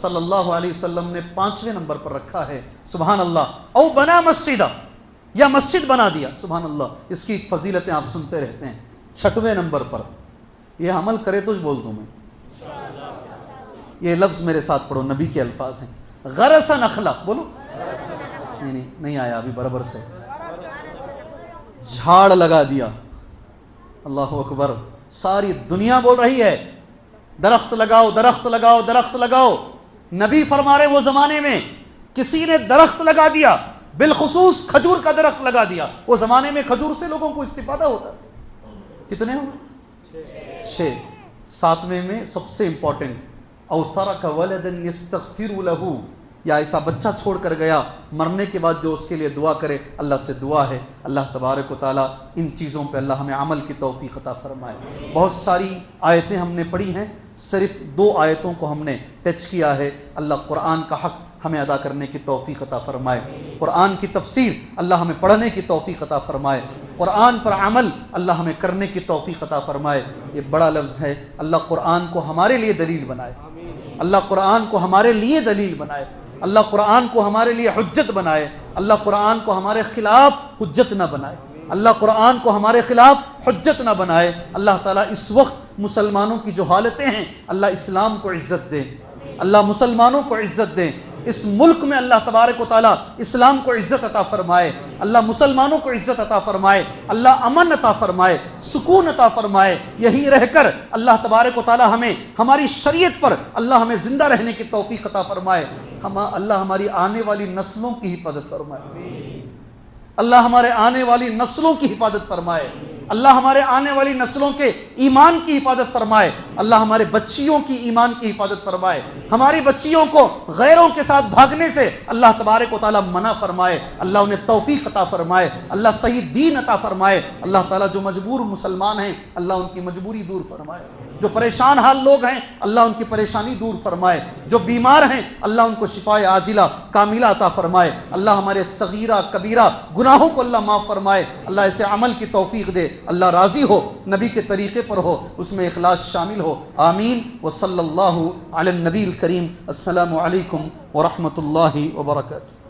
صلی اللہ علیہ وسلم نے 5ویں نمبر پر رکھا ہے. سبحان اللہ. او بنا مسجد، یا مسجد بنا دیا. سبحان اللہ. اس کی فضیلتیں آپ سنتے رہتے ہیں. 6ویں نمبر پر، یہ عمل کرے تو بول دوں میں. یہ لفظ میرے ساتھ پڑھو، نبی کے الفاظ ہیں. غرس نخلا. بولو. نہیں آیا ابھی برابر سے. جھاڑ لگا دیا. اللہ اکبر. ساری دنیا بول رہی ہے درخت لگاؤ، درخت لگاؤ، درخت لگاؤ. نبی فرما رہے وہ زمانے میں کسی نے درخت لگا دیا، بالخصوص کھجور کا درخت لگا دیا. وہ زمانے میں کھجور سے لوگوں کو استفادہ ہوتا. کتنے ہو؟ 6. 7ویں میں سب سے امپورٹنٹ، او ترک ولدا یستغفر له، یا ایسا بچہ چھوڑ کر گیا مرنے کے بعد جو اس کے لیے دعا کرے. اللہ سے دعا ہے اللہ تبارک و تعالیٰ ان چیزوں پہ اللہ ہمیں عمل کی توفیق عطا فرمائے. بہت ساری آیتیں ہم نے پڑھی ہیں، صرف 2 آیتوں کو ہم نے ٹچ کیا ہے. اللہ قرآن کا حق ہمیں ادا کرنے کی توفیق عطا فرمائے. قرآن کی تفسیر اللہ ہمیں پڑھنے کی توفیق عطا فرمائے. قرآن پر عمل اللہ ہمیں کرنے کی توفیق عطا فرمائے۔ یہ بڑا لفظ ہے، اللہ قرآن کو ہمارے لیے دلیل بنائے، اللہ قرآن کو ہمارے لیے دلیل بنائے، اللہ قرآن کو ہمارے لیے حجت بنائے، اللہ قرآن کو ہمارے خلاف حجت نہ بنائے، اللہ قرآن کو ہمارے خلاف حجت نہ بنائے۔ اللہ تعالیٰ اس وقت مسلمانوں کی جو حالتیں ہیں، اللہ اسلام کو عزت دے، اللہ مسلمانوں کو عزت دے، اس ملک میں اللہ تبارک و تعالیٰ اسلام کو عزت عطا فرمائے، اللہ مسلمانوں کو عزت عطا فرمائے، اللہ امن عطا فرمائے، سکون عطا فرمائے۔ یہی رہ کر اللہ تبارک و تعالیٰ ہمیں ہماری شریعت پر اللہ ہمیں زندہ رہنے کی توفیق عطا فرمائے، اللہ ہماری آنے والی نسلوں کی حفاظت فرمائے، اللہ ہمارے آنے والی نسلوں کی حفاظت فرمائے، اللہ ہمارے آنے والی نسلوں کے ایمان کی حفاظت فرمائے، اللہ ہمارے بچیوں کی ایمان کی حفاظت فرمائے، ہماری بچیوں کو غیروں کے ساتھ بھاگنے سے اللہ تبارک و تعالیٰ منع فرمائے، اللہ انہیں توفیق عطا فرمائے، اللہ صحیح دین عطا فرمائے۔ اللہ تعالیٰ جو مجبور مسلمان ہیں اللہ ان کی مجبوری دور فرمائے، جو پریشان حال لوگ ہیں اللہ ان کی پریشانی دور فرمائے، جو بیمار ہیں اللہ ان کو شفائے عاجلہ کاملہ عطا فرمائے، اللہ ہمارے صغیرہ کبیرہ گناہوں کو اللہ معاف فرمائے، اللہ ایسے عمل کی توفیق دے، اللہ راضی ہو، نبی کے طریقے پر ہو، اس میں اخلاص شامل ہو، آمین وصلی اللہ علی النبی الکریم۔ السلام علیکم ورحمۃ اللہ وبرکاتہ۔